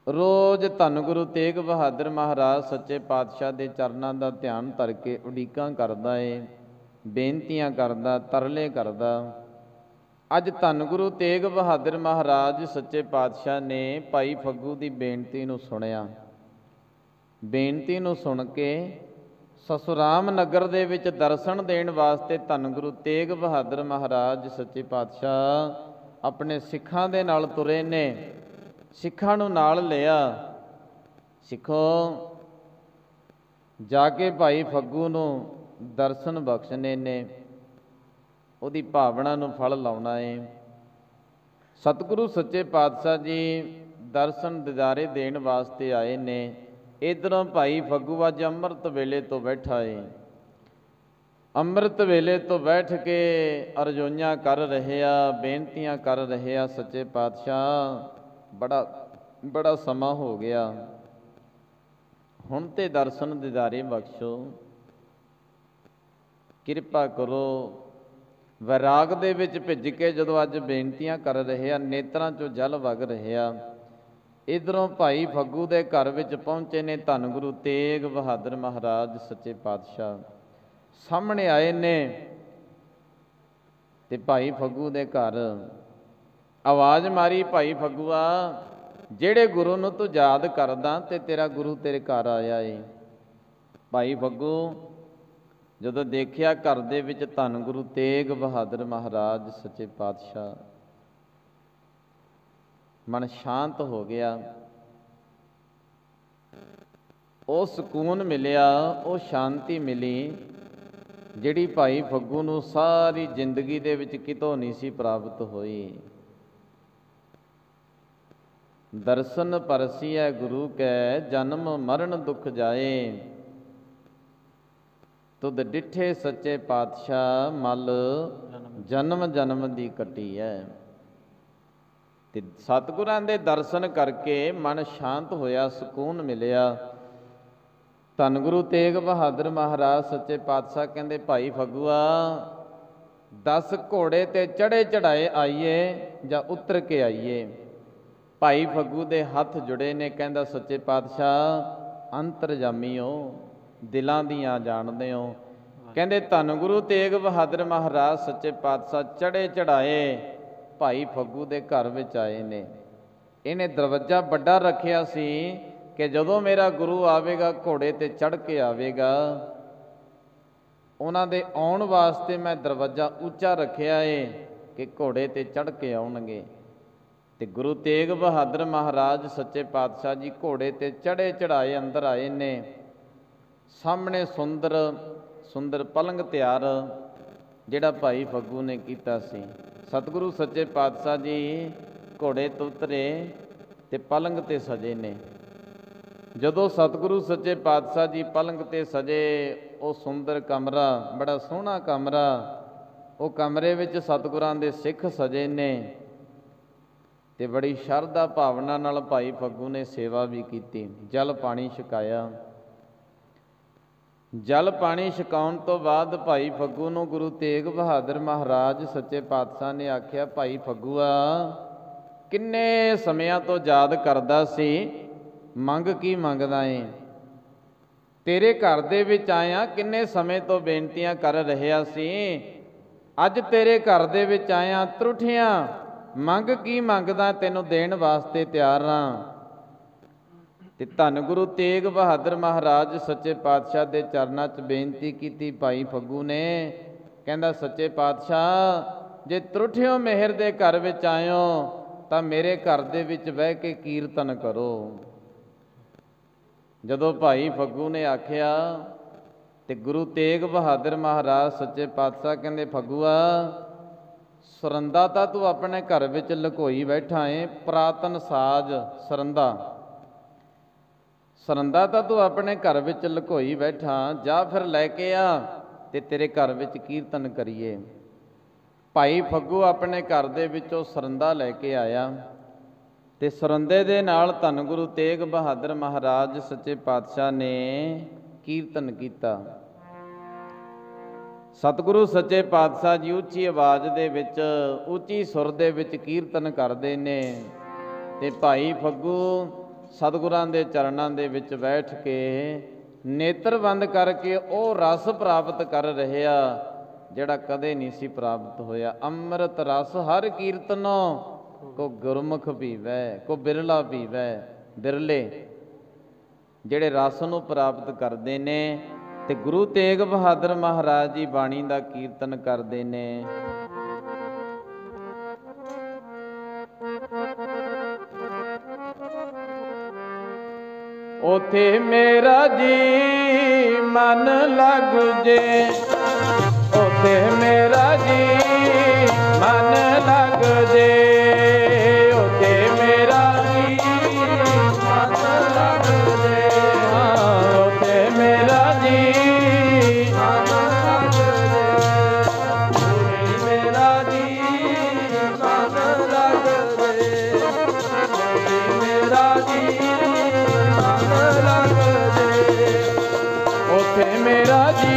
ਰੋਜ਼ ਧੰਨ ਗੁਰੂ ਤੇਗ ਬਹਾਦਰ ਮਹਾਰਾਜ ਸੱਚੇ ਪਾਤਸ਼ਾਹ ਦੇ ਚਰਨਾਂ ਦਾ ਧਿਆਨ ਧਰ ਕੇ ਉਡੀਕਾਂ ਕਰਦਾ ਏ, ਬੇਨਤੀਆਂ ਕਰਦਾ, ਤਰਲੇ ਕਰਦਾ। ਅੱਜ ਧੰਨ ਗੁਰੂ ਤੇਗ ਬਹਾਦਰ ਮਹਾਰਾਜ ਸੱਚੇ ਪਾਤਸ਼ਾਹ ਨੇ ਭਾਈ ਫੱਗੂ ਦੀ ਬੇਨਤੀ ਨੂੰ ਸੁਣਿਆ। ਬੇਨਤੀ ਨੂੰ ਸੁਣ ਕੇ ਸਸੁਰਾਮ ਨਗਰ ਦੇ ਵਿੱਚ ਦਰਸ਼ਨ ਦੇਣ ਵਾਸਤੇ ਧੰਨ ਗੁਰੂ ਤੇਗ ਬਹਾਦਰ ਮਹਾਰਾਜ ਸੱਚੇ ਪਾਤਸ਼ਾਹ ਆਪਣੇ ਸਿੱਖਾਂ ਦੇ ਨਾਲ ਤੁਰੇ ਨੇ। ਸਿੱਖਾਂ ਨੂੰ ਨਾਲ ਲਿਆ। ਸਿੱਖੋ, ਜਾ ਕੇ ਭਾਈ ਫੱਗੂ ਨੂੰ ਦਰਸ਼ਨ ਬਖਸ਼ਣੇ ਨੇ, ਉਹਦੀ ਭਾਵਨਾ ਨੂੰ ਫਲ ਲਾਉਣਾ ਏ। ਸਤਿਗੁਰੂ ਸੱਚੇ ਪਾਤਸ਼ਾਹ ਜੀ ਦਰਸ਼ਨ ਦਿਦਾਰੇ ਦੇਣ ਵਾਸਤੇ ਆਏ ਨੇ। ਇੱਧਰੋਂ ਭਾਈ ਫੱਗੂ ਅੱਜ ਅੰਮ੍ਰਿਤ ਵੇਲੇ ਤੋਂ ਬੈਠਾ ਏ। ਅੰਮ੍ਰਿਤ ਵੇਲੇ ਤੋਂ ਬੈਠ ਕੇ ਅਰਜ਼ੋਈਆਂ ਕਰ ਰਹੇ ਆ, ਬੇਨਤੀਆਂ ਕਰ ਰਹੇ ਆ। ਸੱਚੇ ਪਾਤਸ਼ਾਹ ਬੜਾ ਸਮਾਂ ਹੋ ਗਿਆ, ਹੁਣ ਤੇ ਦਰਸ਼ਨ ਦਿਦਾਰੇ ਬਖਸ਼ੋ, ਕਿਰਪਾ ਕਰੋ। ਵੈਰਾਗ ਦੇ ਵਿੱਚ ਭਿੱਜ ਕੇ ਜਦੋਂ ਅੱਜ ਬੇਨਤੀਆਂ ਕਰ ਰਹੇ ਆ, ਨੇਤਰਾਂ 'ਚੋਂ ਜਲ ਵਗ ਰਹੇ ਆ। ਇੱਧਰੋਂ ਭਾਈ ਫੱਗੂ ਦੇ ਘਰ ਵਿੱਚ ਪਹੁੰਚੇ ਨੇ ਧੰਨ ਗੁਰੂ ਤੇਗ ਬਹਾਦਰ ਮਹਾਰਾਜ ਸੱਚੇ ਪਾਤਸ਼ਾਹ ਸਾਹਮਣੇ ਆਏ ਨੇ। ਤੇ ਭਾਈ ਫੱਗੂ ਦੇ ਘਰ ਆਵਾਜ਼ ਮਾਰੀ, ਭਾਈ ਫੱਗੂਆ, ਜਿਹੜੇ ਗੁਰੂ ਨੂੰ ਤੂੰ ਯਾਦ ਕਰਦਾ ਤੇ ਤੇਰਾ ਗੁਰੂ ਤੇਰੇ ਘਰ ਆਇਆ ਏ। ਭਾਈ ਫੱਗੂ ਜਦੋਂ ਦੇਖਿਆ ਘਰ ਦੇ ਵਿੱਚ ਧੰਨ ਗੁਰੂ ਤੇਗ ਬਹਾਦਰ ਮਹਾਰਾਜ ਸੱਚੇ ਪਾਤਸ਼ਾਹ, ਮਨ ਸ਼ਾਂਤ ਹੋ ਗਿਆ। ਉਹ ਸਕੂਨ ਮਿਲਿਆ, ਉਹ ਸ਼ਾਂਤੀ ਮਿਲੀ ਜਿਹੜੀ ਭਾਈ ਫੱਗੂ ਨੂੰ ਸਾਰੀ ਜ਼ਿੰਦਗੀ ਦੇ ਵਿੱਚ ਕਿਤੋਂ ਨਹੀਂ ਸੀ ਪ੍ਰਾਪਤ ਹੋਈ। ਦਰਸ਼ਨ ਪਰਸੀਐ ਗੁਰੂ ਕੈ, ਜਨਮ ਮਰਨ ਦੁਖ ਜਾਏ। ਤੁਧ ਡਿਠੇ ਸੱਚੇ ਪਾਤਸ਼ਾਹ, ਮਲ ਜਨਮ ਜਨਮ ਦੀ ਕੱਟੀ ਹੈ। ਤੇ ਸਤਿਗੁਰਾਂ ਦੇ ਦਰਸ਼ਨ ਕਰਕੇ ਮਨ ਸ਼ਾਂਤ ਹੋਇਆ, ਸਕੂਨ ਮਿਲਿਆ। ਧੰਨ ਗੁਰੂ ਤੇਗ ਬਹਾਦਰ ਮਹਾਰਾਜ ਸੱਚੇ ਪਾਤਸ਼ਾਹ ਕਹਿੰਦੇ, ਭਾਈ ਫੱਗੂਆ, 10 ਘੋੜੇ ਤੇ ਚੜੇ ਚੜਾਏ ਆਈਏ ਜਾਂ ਉਤਰ ਕੇ ਆਈਏ। ਭਾਈ ਫੱਗੂ ਦੇ ਹੱਥ ਜੁੜੇ ਨੇ। ਕਹਿੰਦਾ, ਸੱਚੇ ਪਾਤਸ਼ਾਹ ਅੰਤਰਜਾਮੀ ਹੋ, ਦਿਲਾਂ ਦੀਆਂ ਜਾਣਦੇ ਹੋ। ਕਹਿੰਦੇ ਧੰਨ ਗੁਰੂ ਤੇਗ ਬਹਾਦਰ ਮਹਾਰਾਜ ਸੱਚੇ ਪਾਤਸ਼ਾਹ ਚੜੇ ਚੜਾਏ ਭਾਈ ਫੱਗੂ ਦੇ ਘਰ ਵਿੱਚ ਆਏ ਨੇ। ਇਹਨੇ ਦਰਵਾਜ਼ਾ ਵੱਡਾ ਰੱਖਿਆ ਸੀ ਕਿ ਜਦੋਂ ਮੇਰਾ ਗੁਰੂ ਆਵੇਗਾ ਘੋੜੇ ਤੇ ਚੜ੍ਹ ਕੇ ਆਵੇਗਾ, ਉਹਨਾਂ ਦੇ ਆਉਣ ਵਾਸਤੇ ਮੈਂ ਦਰਵਾਜ਼ਾ ਉੱਚਾ ਰੱਖਿਆ ਏ ਕਿ ਘੋੜੇ ਤੇ ਚੜ੍ਹ ਕੇ ਆਉਣਗੇ। ਤੇ ਗੁਰੂ ਤੇਗ ਬਹਾਦਰ ਮਹਾਰਾਜ ਸੱਚੇ ਪਾਤਸ਼ਾਹ ਜੀ ਘੋੜੇ ਤੇ ਚੜ੍ਹੇ ਚੜ੍ਹਾਏ ਅੰਦਰ ਆਏ ਨੇ। ਸਾਹਮਣੇ ਸੁੰਦਰ ਪਲੰਘ ਤਿਆਰ ਜਿਹੜਾ ਭਾਈ ਫੱਗੂ ਨੇ ਕੀਤਾ ਸੀ। ਸਤਿਗੁਰੂ ਸੱਚੇ ਪਾਤਸ਼ਾਹ ਜੀ ਘੋੜੇ ਤੋਂ ਉਤਰੇ ਤੇ ਪਲੰਘ ਤੇ ਸਜੇ ਨੇ। ਜਦੋਂ ਸਤਿਗੁਰੂ ਸੱਚੇ ਪਾਤਸ਼ਾਹ ਜੀ ਪਲੰਘ ਤੇ ਸਜੇ, ਉਹ ਸੁੰਦਰ ਕਮਰਾ, ਬੜਾ ਸੋਹਣਾ ਕਮਰਾ, ਉਹ ਕਮਰੇ ਵਿੱਚ ਸਤਿਗੁਰਾਂ ਦੇ ਸਿੱਖ ਸਜੇ ਨੇ। ਤੇ ਬੜੀ ਸ਼ਰਧਾ ਭਾਵਨਾ ਨਾਲ ਭਾਈ ਫੱਗੂ ਨੇ ਸੇਵਾ ਵੀ ਕੀਤੀ, ਜਲ ਪਾਣੀ ਛਕਾਇਆ। ਜਲ ਪਾਣੀ ਛਕਾਉਣ ਤੋਂ ਬਾਅਦ ਭਾਈ ਫੱਗੂ ਨੂੰ ਗੁਰੂ ਤੇਗ ਬਹਾਦਰ ਮਹਾਰਾਜ ਸੱਚੇ ਪਾਤਸ਼ਾਹ ਨੇ ਆਖਿਆ, ਭਾਈ ਫੱਗੂਆ, ਕਿੰਨੇ ਸਮਿਆਂ ਤੋਂ ਯਾਦ ਕਰਦਾ ਸੀ, ਮੰਗ ਕੀ ਮੰਗਦਾ ਏ? ਤੇਰੇ ਘਰ ਦੇ ਵਿੱਚ ਆਇਆ, ਕਿੰਨੇ ਸਮੇਂ ਤੋਂ ਬੇਨਤੀਆਂ ਕਰ ਰਿਹਾ ਸੀ, ਅੱਜ ਤੇਰੇ ਘਰ ਦੇ ਵਿੱਚ ਆਇਆ, ਤਰੁੱਠਿਆ, ਮੰਗ ਕੀ ਮੰਗਦਾ, ਤੈਨੂੰ ਦੇਣ ਵਾਸਤੇ ਤਿਆਰ ਹਾਂ। ਤੇ ਧੰਨ ਗੁਰੂ ਤੇਗ ਬਹਾਦਰ ਮਹਾਰਾਜ ਸੱਚੇ ਪਾਤਸ਼ਾਹ ਦੇ ਚਰਨਾਂ 'ਚ ਬੇਨਤੀ ਕੀਤੀ ਭਾਈ ਫੱਗੂ ਨੇ। ਕਹਿੰਦਾ, ਸੱਚੇ ਪਾਤਸ਼ਾਹ, ਜੇ ਤਰੁੱਠਿਓ ਮਿਹਰ ਦੇ ਘਰ ਵਿੱਚ ਆਇਓ ਤਾਂ ਮੇਰੇ ਘਰ ਦੇ ਵਿੱਚ ਬਹਿ ਕੇ ਕੀਰਤਨ ਕਰੋ। ਜਦੋਂ ਭਾਈ ਫੱਗੂ ਨੇ ਆਖਿਆ ਤੇ ਗੁਰੂ ਤੇਗ ਬਹਾਦਰ ਮਹਾਰਾਜ ਸੱਚੇ ਪਾਤਸ਼ਾਹ ਕਹਿੰਦੇ, ਫੱਗੂਆ, ਸਰੰਦਾ ਤਾਂ ਤੂੰ ਆਪਣੇ ਘਰ ਵਿੱਚ ਲੁਕੋਈ ਬੈਠਾ ਏ, ਪੁਰਾਤਨ ਸਾਜ ਸਰੰਦਾ ਤਾਂ ਤੂੰ ਆਪਣੇ ਘਰ ਵਿੱਚ ਲੁਕੋਈ ਬੈਠਾ, ਜਾ ਫਿਰ ਲੈ ਕੇ ਆ ਤੇ ਤੇਰੇ ਘਰ ਵਿੱਚ ਕੀਰਤਨ ਕਰੀਏ। ਭਾਈ ਫੱਗੂ ਆਪਣੇ ਘਰ ਦੇ ਵਿੱਚੋਂ ਸਰੰਦਾ ਲੈ ਕੇ ਆਇਆ ਤੇ ਸਰੰਦੇ ਦੇ ਨਾਲ ਧੰਨ ਗੁਰੂ ਤੇਗ ਬਹਾਦਰ ਮਹਾਰਾਜ ਸੱਚੇ ਪਾਤਸ਼ਾਹ ਨੇ ਕੀਰਤਨ ਕੀਤਾ। ਸਤਿਗੁਰੂ ਸੱਚੇ ਪਾਤਸ਼ਾਹ ਜੀ ਉੱਚੀ ਆਵਾਜ਼ ਦੇ ਵਿੱਚ, ਉੱਚੀ ਸੁਰ ਦੇ ਵਿੱਚ ਕੀਰਤਨ ਕਰਦੇ ਨੇ। ਤੇ ਭਾਈ ਫੱਗੂ ਸਤਿਗੁਰਾਂ ਦੇ ਚਰਨਾਂ ਦੇ ਵਿੱਚ ਬੈਠ ਕੇ ਨੇਤਰ ਬੰਦ ਕਰਕੇ ਉਹ ਰਸ ਪ੍ਰਾਪਤ ਕਰ ਰਿਹਾ ਜਿਹੜਾ ਕਦੇ ਨਹੀਂ ਸੀ ਪ੍ਰਾਪਤ ਹੋਇਆ। ਅੰਮ੍ਰਿਤ ਰਸ ਹਰ ਕੀਰਤਨੋ ਕੋ ਗੁਰਮੁਖ ਪੀਵੈ, ਕੋ ਬਿਰਲਾ ਪੀਵੈ। ਬਿਰਲੇ ਜਿਹੜੇ ਰਸ ਨੂੰ ਪ੍ਰਾਪਤ ਕਰਦੇ ਨੇ ਤੇ ਗੁਰੂ ਤੇਗ ਬਹਾਦਰ ਮਹਾਰਾਜ ਜੀ ਬਾਣੀ ਦਾ ਕੀਰਤਨ ਕਰਦੇ ਨੇ। ਉਥੇ ਮੇਰਾ ਜੀ ਮਨ ਲੱਗ ਜੇ, ਉਥੇ ਮੇਰਾ ਜੀ ਮਨ ਲੱਗ ਜੇ, ਉਥੇ ਮੇਰਾ ਜੀ ਮਨ ਲੱਗ ਜੇ, ਉਥੇ ਮੇਰਾ ਜੀ ਮਨ ਲੱਗ ਜੇ, ਉਥੇ ਮੇਰਾ ਜੀ ਮਨ ਲੱਗ ਜੇ, ਉਥੇ ਮੇਰਾ ਜੀ ਉਥੇ ਮੇਰਾ ਜੀ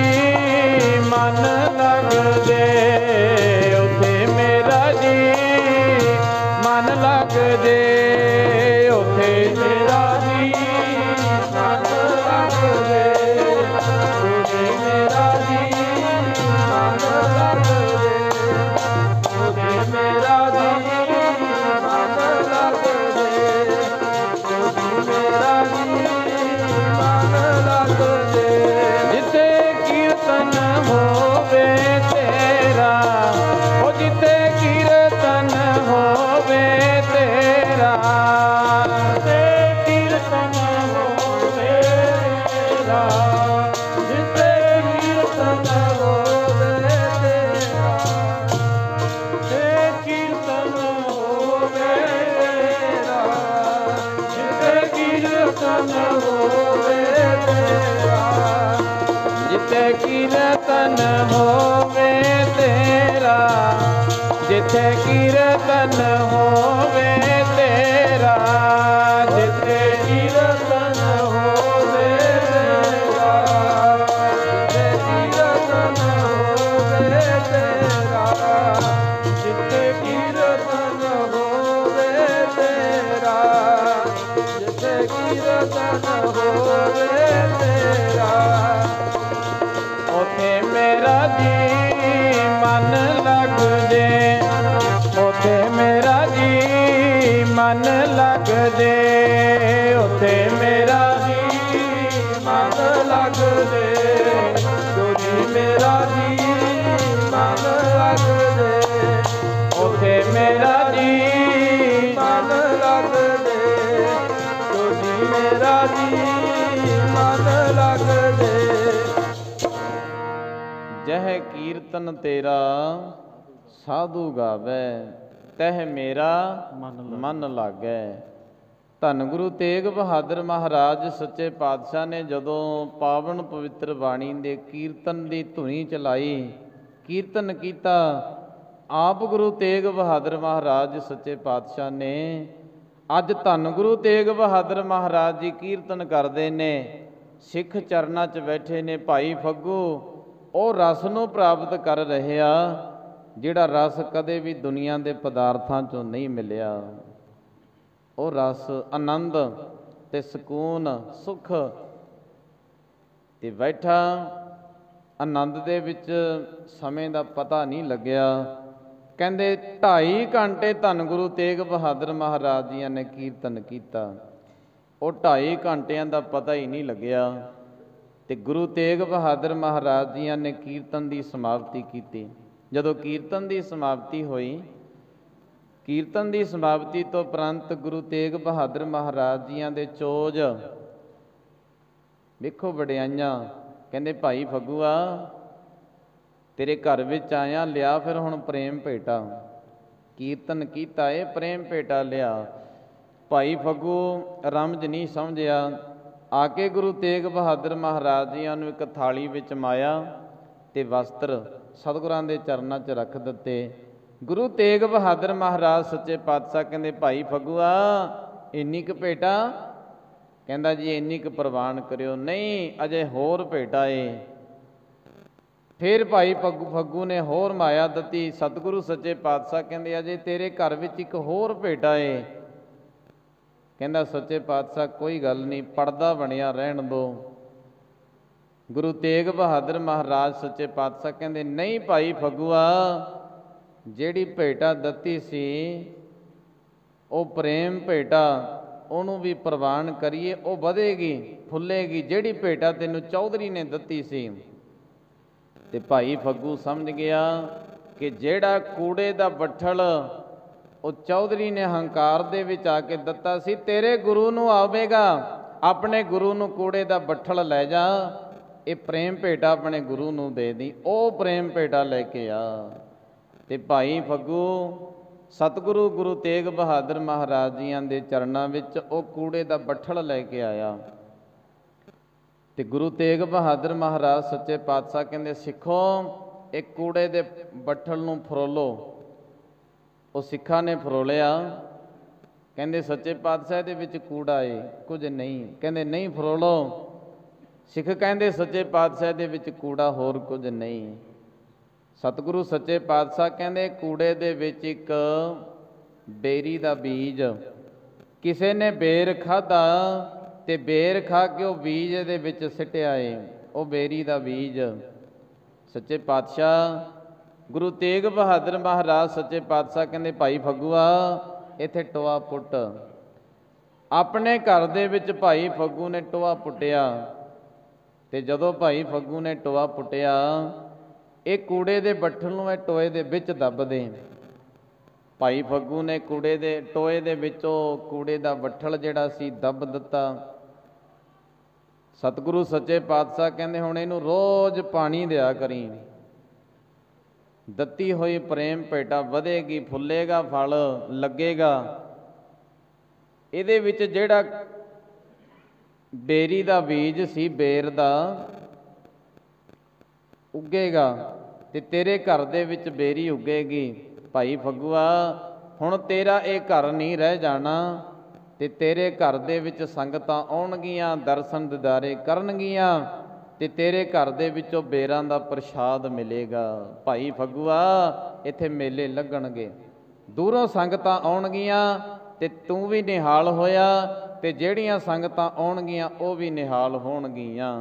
ਮਨ ਲੱਗ ਜੇ, ਉਥੇ ਮੇਰਾ ਜੀ ਮਨ ਲੱਗ ਜੇ, ਉਥੇ ਮੇਰਾ ਜੀ ਮਨ ਲੱਗ ਜੇ, ਉਥੇ ਮੇਰਾ ਜੀ ਮਨ ਲੱਗ ਜੇ, ਉਥੇ ਮੇਰਾ ਜੀ ਮਨ ਲੱਗ ਜੇ, ਉਥੇ ਮੇਰਾ ਜੀ ਮਨ ਲੱਗ ਜੇ। ਜਿੱਥੇ ਕੀਰਤਨ ਹੋਵੇ ਤੇਰਾ, ਉਹ ਜਿੱਥੇ ਕੀਰਤਨ ਹੋਵੇ ਤੇਰਾ, ਜਿੱਥੇ ਕੀਰਤਨ ਹੋਵੇ ਤੇਰਾ, ਜਿੱਥੇ ਕੀਰਤਨ ਹੋਵੇ ਤੇਰਾ, ਜਿੱਥੇ ਕੀਰਤਨ ਹੋਵੇ ਤੇਰਾ, ਜਿੱਥੇ ਕੀਰਤਨ ਹੋਵੇ ਤੇਰਾ, ਜਿੱਥੇ ਕੀਰਤਨ ਹੋਵੇ ਤੇਰਾ, ਜਿੱਥੇ ਕੀਰਤਨ ਹੋਵੇ ਤੇਰਾ, ਜਿੱਥੇ ਕੀਰਤਨ ਹੋਵੇ ਤੇਰਾ, ਜਿੱਥੇ ਕੀਰਤਨ ਹੋਵੇ ਤੇਰਾ, ਜਿੱਥੇ ਕੀਰਤਨ ਹੋਵੇ ਤੇਰਾ, ਜਿੱਥੇ ਕੀਰਤਨ ਹੋਵੇ ਤੇਰਾ, ਉਥੇ ਮੇਰਾ ਜੀ ਮਨ ਲੱਗ ਜੇ, ਉਥੇ ਮੇਰਾ ਜੀ ਮਨ ਲੱਗ ਜੇ, ਉਥੇ ਮੇਰਾ ਜੀ ਮਨ ਲੱਗ ਜੇ, ਜੀ ਮੇਰਾ ਜੀ ਮਨ ਲੱਗ ਜੇ, ਉਥੇ ਮੇਰਾ ਜੀ ਮਨ ਲੱਗ ਜੇ, ਜੀ ਮੇਰਾ ਜੀ ਮਨ ਲੱਗ ਜੇ। ਜਹ ਕੀਰਤਨ ਤੇਰਾ ਸਾਧੂ ਗਾਵੇ, ਤਹ ਮੇਰਾ ਮਨ ਲਾਗੈ। ਧੰਨ ਗੁਰੂ ਤੇਗ ਬਹਾਦਰ ਮਹਾਰਾਜ ਸੱਚੇ ਪਾਤਸ਼ਾਹ ਨੇ ਜਦੋਂ ਪਾਵਨ ਪਵਿੱਤਰ ਬਾਣੀ ਦੇ ਕੀਰਤਨ ਦੀ ਧੁਨੀ ਚਲਾਈ, ਕੀਰਤਨ ਕੀਤਾ, ਆਪ ਗੁਰੂ ਤੇਗ ਬਹਾਦਰ ਮਹਾਰਾਜ ਸੱਚੇ ਪਾਤਸ਼ਾਹ ਨੇ ਅੱਜ ਧੰਨ ਗੁਰੂ ਤੇਗ ਬਹਾਦਰ ਮਹਾਰਾਜ ਜੀ ਕੀਰਤਨ ਕਰਦੇ ਨੇ, ਸਿੱਖ ਚਰਨਾਂ 'ਚ ਬੈਠੇ ਨੇ। ਭਾਈ ਫੱਗੂ ਉਹ ਰਸ ਨੂੰ ਪ੍ਰਾਪਤ ਕਰ ਰਹੇ ਆ ਜਿਹੜਾ ਰਸ ਕਦੇ ਵੀ ਦੁਨੀਆ ਦੇ ਪਦਾਰਥਾਂ 'ਚੋਂ ਨਹੀਂ ਮਿਲਿਆ। ਉਹ ਰਸ ਆਨੰਦ ਤੇ ਸਕੂਨ ਸੁਖ ਤੇ ਬੈਠਾ ਆਨੰਦ ਦੇ ਵਿੱਚ ਸਮੇਂ ਦਾ ਪਤਾ ਨਹੀਂ ਲੱਗਿਆ। ਕਹਿੰਦੇ 2.5 ਘੰਟੇ ਧੰਨ ਗੁਰੂ ਤੇਗ ਬਹਾਦਰ ਮਹਾਰਾਜ ਜੀਆਂ ਨੇ ਕੀਰਤਨ ਕੀਤਾ। ਉਹ 2.5 ਘੰਟਿਆਂ ਦਾ ਪਤਾ ਹੀ ਨਹੀਂ ਲੱਗਿਆ ਤੇ ਗੁਰੂ ਤੇਗ ਬਹਾਦਰ ਮਹਾਰਾਜ ਜੀਆਂ ਨੇ ਕੀਰਤਨ ਦੀ ਸਮਾਪਤੀ ਕੀਤੀ। ਜਦੋਂ ਕੀਰਤਨ ਦੀ ਸਮਾਪਤੀ ਹੋਈ, ਕੀਰਤਨ ਦੀ ਸਮਾਪਤੀ ਤੋਂ ਉਪਰੰਤ ਗੁਰੂ ਤੇਗ ਬਹਾਦਰ ਮਹਾਰਾਜ ਜੀਆਂ ਦੇ ਚੋਜ ਵੇਖੋ ਵਡਿਆਈਆਂ। ਕਹਿੰਦੇ ਭਾਈ ਫੱਗੂਆ ਤੇਰੇ ਘਰ ਵਿੱਚ ਆਇਆ, ਲਿਆ ਫਿਰ ਹੁਣ ਪ੍ਰੇਮ ਭੇਟਾ। ਕੀਰਤਨ ਕੀਤਾ ਏ, ਪ੍ਰੇਮ ਭੇਟਾ ਲਿਆ। ਭਾਈ ਫੱਗੂ ਰਮਜ ਨਹੀਂ ਸਮਝਿਆ। ਆ ਕੇ ਗੁਰੂ ਤੇਗ ਬਹਾਦਰ ਮਹਾਰਾਜ ਜੀਆਂ ਨੂੰ ਇੱਕ ਥਾਲੀ ਵਿੱਚ ਮਾਇਆ ਤੇ ਵਸਤਰ ਸਤਿਗੁਰਾਂ ਦੇ ਚਰਨਾਂ 'ਚ ਰੱਖ ਦਿੱਤੇ। ਗੁਰੂ ਤੇਗ ਬਹਾਦਰ ਮਹਾਰਾਜ ਸੱਚੇ ਪਾਤਸ਼ਾਹ ਕਹਿੰਦੇ ਭਾਈ ਫੱਗੂਆ ਇੰਨੀ ਕੁ ਭੇਟਾ? ਕਹਿੰਦਾ ਜੀ ਇੰਨੀ ਕੁ ਪ੍ਰਵਾਨ ਕਰਿਓ। ਨਹੀਂ, ਅਜੇ ਹੋਰ ਭੇਟਾ ਏ। ਫਿਰ ਭਾਈ ਫੱਗੂ ਨੇ ਹੋਰ ਮਾਇਆ ਦਿੱਤੀ। ਸਤਿਗੁਰੂ ਸੱਚੇ ਪਾਤਸ਼ਾਹ ਕਹਿੰਦੇ ਅਜੇ ਤੇਰੇ ਘਰ ਵਿੱਚ ਇੱਕ ਹੋਰ ਭੇਟਾ ਏ। ਕਹਿੰਦਾ ਸੱਚੇ ਪਾਤਸ਼ਾਹ ਕੋਈ ਗੱਲ ਨਹੀਂ, ਪਰਦਾ ਬਣਿਆ ਰਹਿਣ ਦੋ। ਗੁਰੂ ਤੇਗ ਬਹਾਦਰ ਮਹਾਰਾਜ ਸੱਚੇ ਪਾਤਸ਼ਾਹ ਕਹਿੰਦੇ ਨਹੀਂ ਭਾਈ ਫਗੂਆ, ਜਿਹੜੀ ਭੇਟਾ ਦਿੱਤੀ ਸੀ ਉਹ ਪ੍ਰੇਮ ਭੇਟਾ, ਉਹਨੂੰ ਵੀ ਪ੍ਰਵਾਨ ਕਰੀਏ, ਉਹ ਵਧੇਗੀ ਫੁੱਲੇਗੀ। ਜਿਹੜੀ ਭੇਟਾ ਤੈਨੂੰ ਚੌਧਰੀ ਨੇ ਦਿੱਤੀ ਸੀ। ਤੇ ਭਾਈ ਫੱਗੂ ਸਮਝ ਗਿਆ ਕਿ ਜਿਹੜਾ ਕੂੜੇ ਦਾ ਬੱਠਲ ਉਹ ਚੌਧਰੀ ਨੇ ਹੰਕਾਰ ਦੇ ਵਿੱਚ ਆ ਕੇ ਦਿੱਤਾ ਸੀ, ਤੇਰੇ ਗੁਰੂ ਨੂੰ ਆਵੇਗਾ, ਆਪਣੇ ਗੁਰੂ ਨੂੰ ਕੂੜੇ ਦਾ ਬੱਠਲ ਲੈ ਜਾ, ਇਹ ਪ੍ਰੇਮ ਭੇਟਾ ਆਪਣੇ ਗੁਰੂ ਨੂੰ ਦੇ ਦੀ। ਉਹ ਪ੍ਰੇਮ ਭੇਟਾ ਲੈ ਕੇ ਆ। ਤੇ ਭਾਈ ਫੱਗੂ ਸਤਿਗੁਰੂ ਗੁਰੂ ਤੇਗ ਬਹਾਦਰ ਮਹਾਰਾਜ ਜੀਆਂ ਦੇ ਚਰਨਾਂ ਵਿੱਚ ਉਹ ਕੂੜੇ ਦਾ ਬੱਠਲ ਲੈ ਕੇ ਆਇਆ। ਤੇ ਗੁਰੂ ਤੇਗ ਬਹਾਦਰ ਮਹਾਰਾਜ ਸੱਚੇ ਪਾਤਸ਼ਾਹ ਕਹਿੰਦੇ ਸਿੱਖੋ, ਇਹ ਕੂੜੇ ਦੇ ਬੱਠਲ ਨੂੰ ਫਰੋਲੋ। ਉਹ ਸਿੱਖਾਂ ਨੇ ਫਰੋਲਿਆ। ਕਹਿੰਦੇ ਸੱਚੇ ਪਾਤਸ਼ਾਹ ਦੇ ਵਿੱਚ ਕੂੜਾ ਏ, ਕੁਝ ਨਹੀਂ। ਕਹਿੰਦੇ ਨਹੀਂ ਫਰੋਲੋ। ਸਿੱਖ ਕਹਿੰਦੇ ਸੱਚੇ ਪਾਤਸ਼ਾਹ ਦੇ ਵਿੱਚ ਕੂੜਾ ਹੋਰ ਕੁਝ ਨਹੀਂ। ਸਤਿਗੁਰੂ ਸੱਚੇ ਪਾਤਸ਼ਾਹ ਕਹਿੰਦੇ ਕੂੜੇ ਦੇ ਵਿੱਚ ਇੱਕ ਬੇਰੀ ਦਾ ਬੀਜ, ਕਿਸੇ ਨੇ ਬੇਰ ਖਾਧਾ ਤੇ ਬੇਰ ਖਾ ਕੇ ਉਹ ਬੀਜ ਦੇ ਵਿੱਚ ਸਿੱਟਿਆ ਏ, ਉਹ ਬੇਰੀ ਦਾ ਬੀਜ। ਸੱਚੇ ਪਾਤਸ਼ਾਹ ਗੁਰੂ ਤੇਗ ਬਹਾਦਰ ਮਹਾਰਾਜ ਸੱਚੇ ਪਾਤਸ਼ਾਹ ਕਹਿੰਦੇ ਭਾਈ ਫੱਗੂਆ ਇੱਥੇ ਟੋਆ ਪੁੱਟ। ਆਪਣੇ ਘਰ ਦੇ ਵਿੱਚ ਭਾਈ ਫੱਗੂ ਨੇ ਟੋਆ ਪੁੱਟਿਆ। ਤੇ ਜਦੋਂ ਭਾਈ ਫੱਗੂ ਨੇ ਟੋਆ ਪੁੱਟਿਆ, ਇਹ ਕੂੜੇ ਦੇ ਬੱਠਲ ਨੂੰ ਇਹ ਟੋਏ ਦੇ ਵਿੱਚ ਦੱਬ ਦੇ। ਭਾਈ ਫੱਗੂ ਨੇ ਕੂੜੇ ਦੇ ਟੋਏ ਦੇ ਵਿੱਚੋਂ ਕੂੜੇ ਦਾ ਬੱਠਲ ਜਿਹੜਾ ਸੀ ਦੱਬ ਦਿੱਤਾ। ਸਤਿਗੁਰੂ ਸੱਚੇ ਪਾਤਸ਼ਾਹ ਕਹਿੰਦੇ ਹੁਣ ਇਹਨੂੰ ਰੋਜ਼ ਪਾਣੀ ਦਿਆ ਕਰੀ, ਦਿੱਤੀ ਹੋਈ ਪ੍ਰੇਮ ਭੇਟਾ ਵਧੇਗੀ, ਫੁੱਲੇਗਾ, ਫਲ ਲੱਗੇਗਾ। ਇਹਦੇ ਵਿੱਚ ਜਿਹੜਾ ਬੇਰੀ ਦਾ ਬੀਜ ਸੀ, ਬੇਰ ਦਾ, ਉੱਗੇਗਾ ਤੇ ਤੇਰੇ ਘਰ ਦੇ ਵਿੱਚ ਬੇਰੀ ਉੱਗੇਗੀ। ਭਾਈ ਫੱਗੂਆ ਹੁਣ ਤੇਰਾ ਇਹ ਘਰ ਨਹੀਂ ਰਹਿ ਜਾਣਾ ਤੇ ਤੇਰੇ ਘਰ ਦੇ ਵਿੱਚ ਸੰਗਤਾਂ ਆਉਣਗੀਆਂ, ਦਰਸ਼ਨ ਦਿਦਾਰੇ ਕਰਨਗੀਆਂ ਤੇ ਤੇਰੇ ਘਰ ਦੇ ਵਿੱਚੋਂ ਬੇਰਾਂ ਦਾ ਪ੍ਰਸ਼ਾਦ ਮਿਲੇਗਾ। ਭਾਈ ਫੱਗੂਆ ਇੱਥੇ ਮੇਲੇ ਲੱਗਣਗੇ, ਦੂਰੋਂ ਸੰਗਤਾਂ ਆਉਣਗੀਆਂ ਤੇ ਤੂੰ ਵੀ ਨਿਹਾਲ ਹੋਇਆ ਤੇ ਜਿਹੜੀਆਂ ਸੰਗਤਾਂ ਆਉਣਗੀਆਂ ਉਹ ਵੀ ਨਿਹਾਲ ਹੋਣਗੀਆਂ।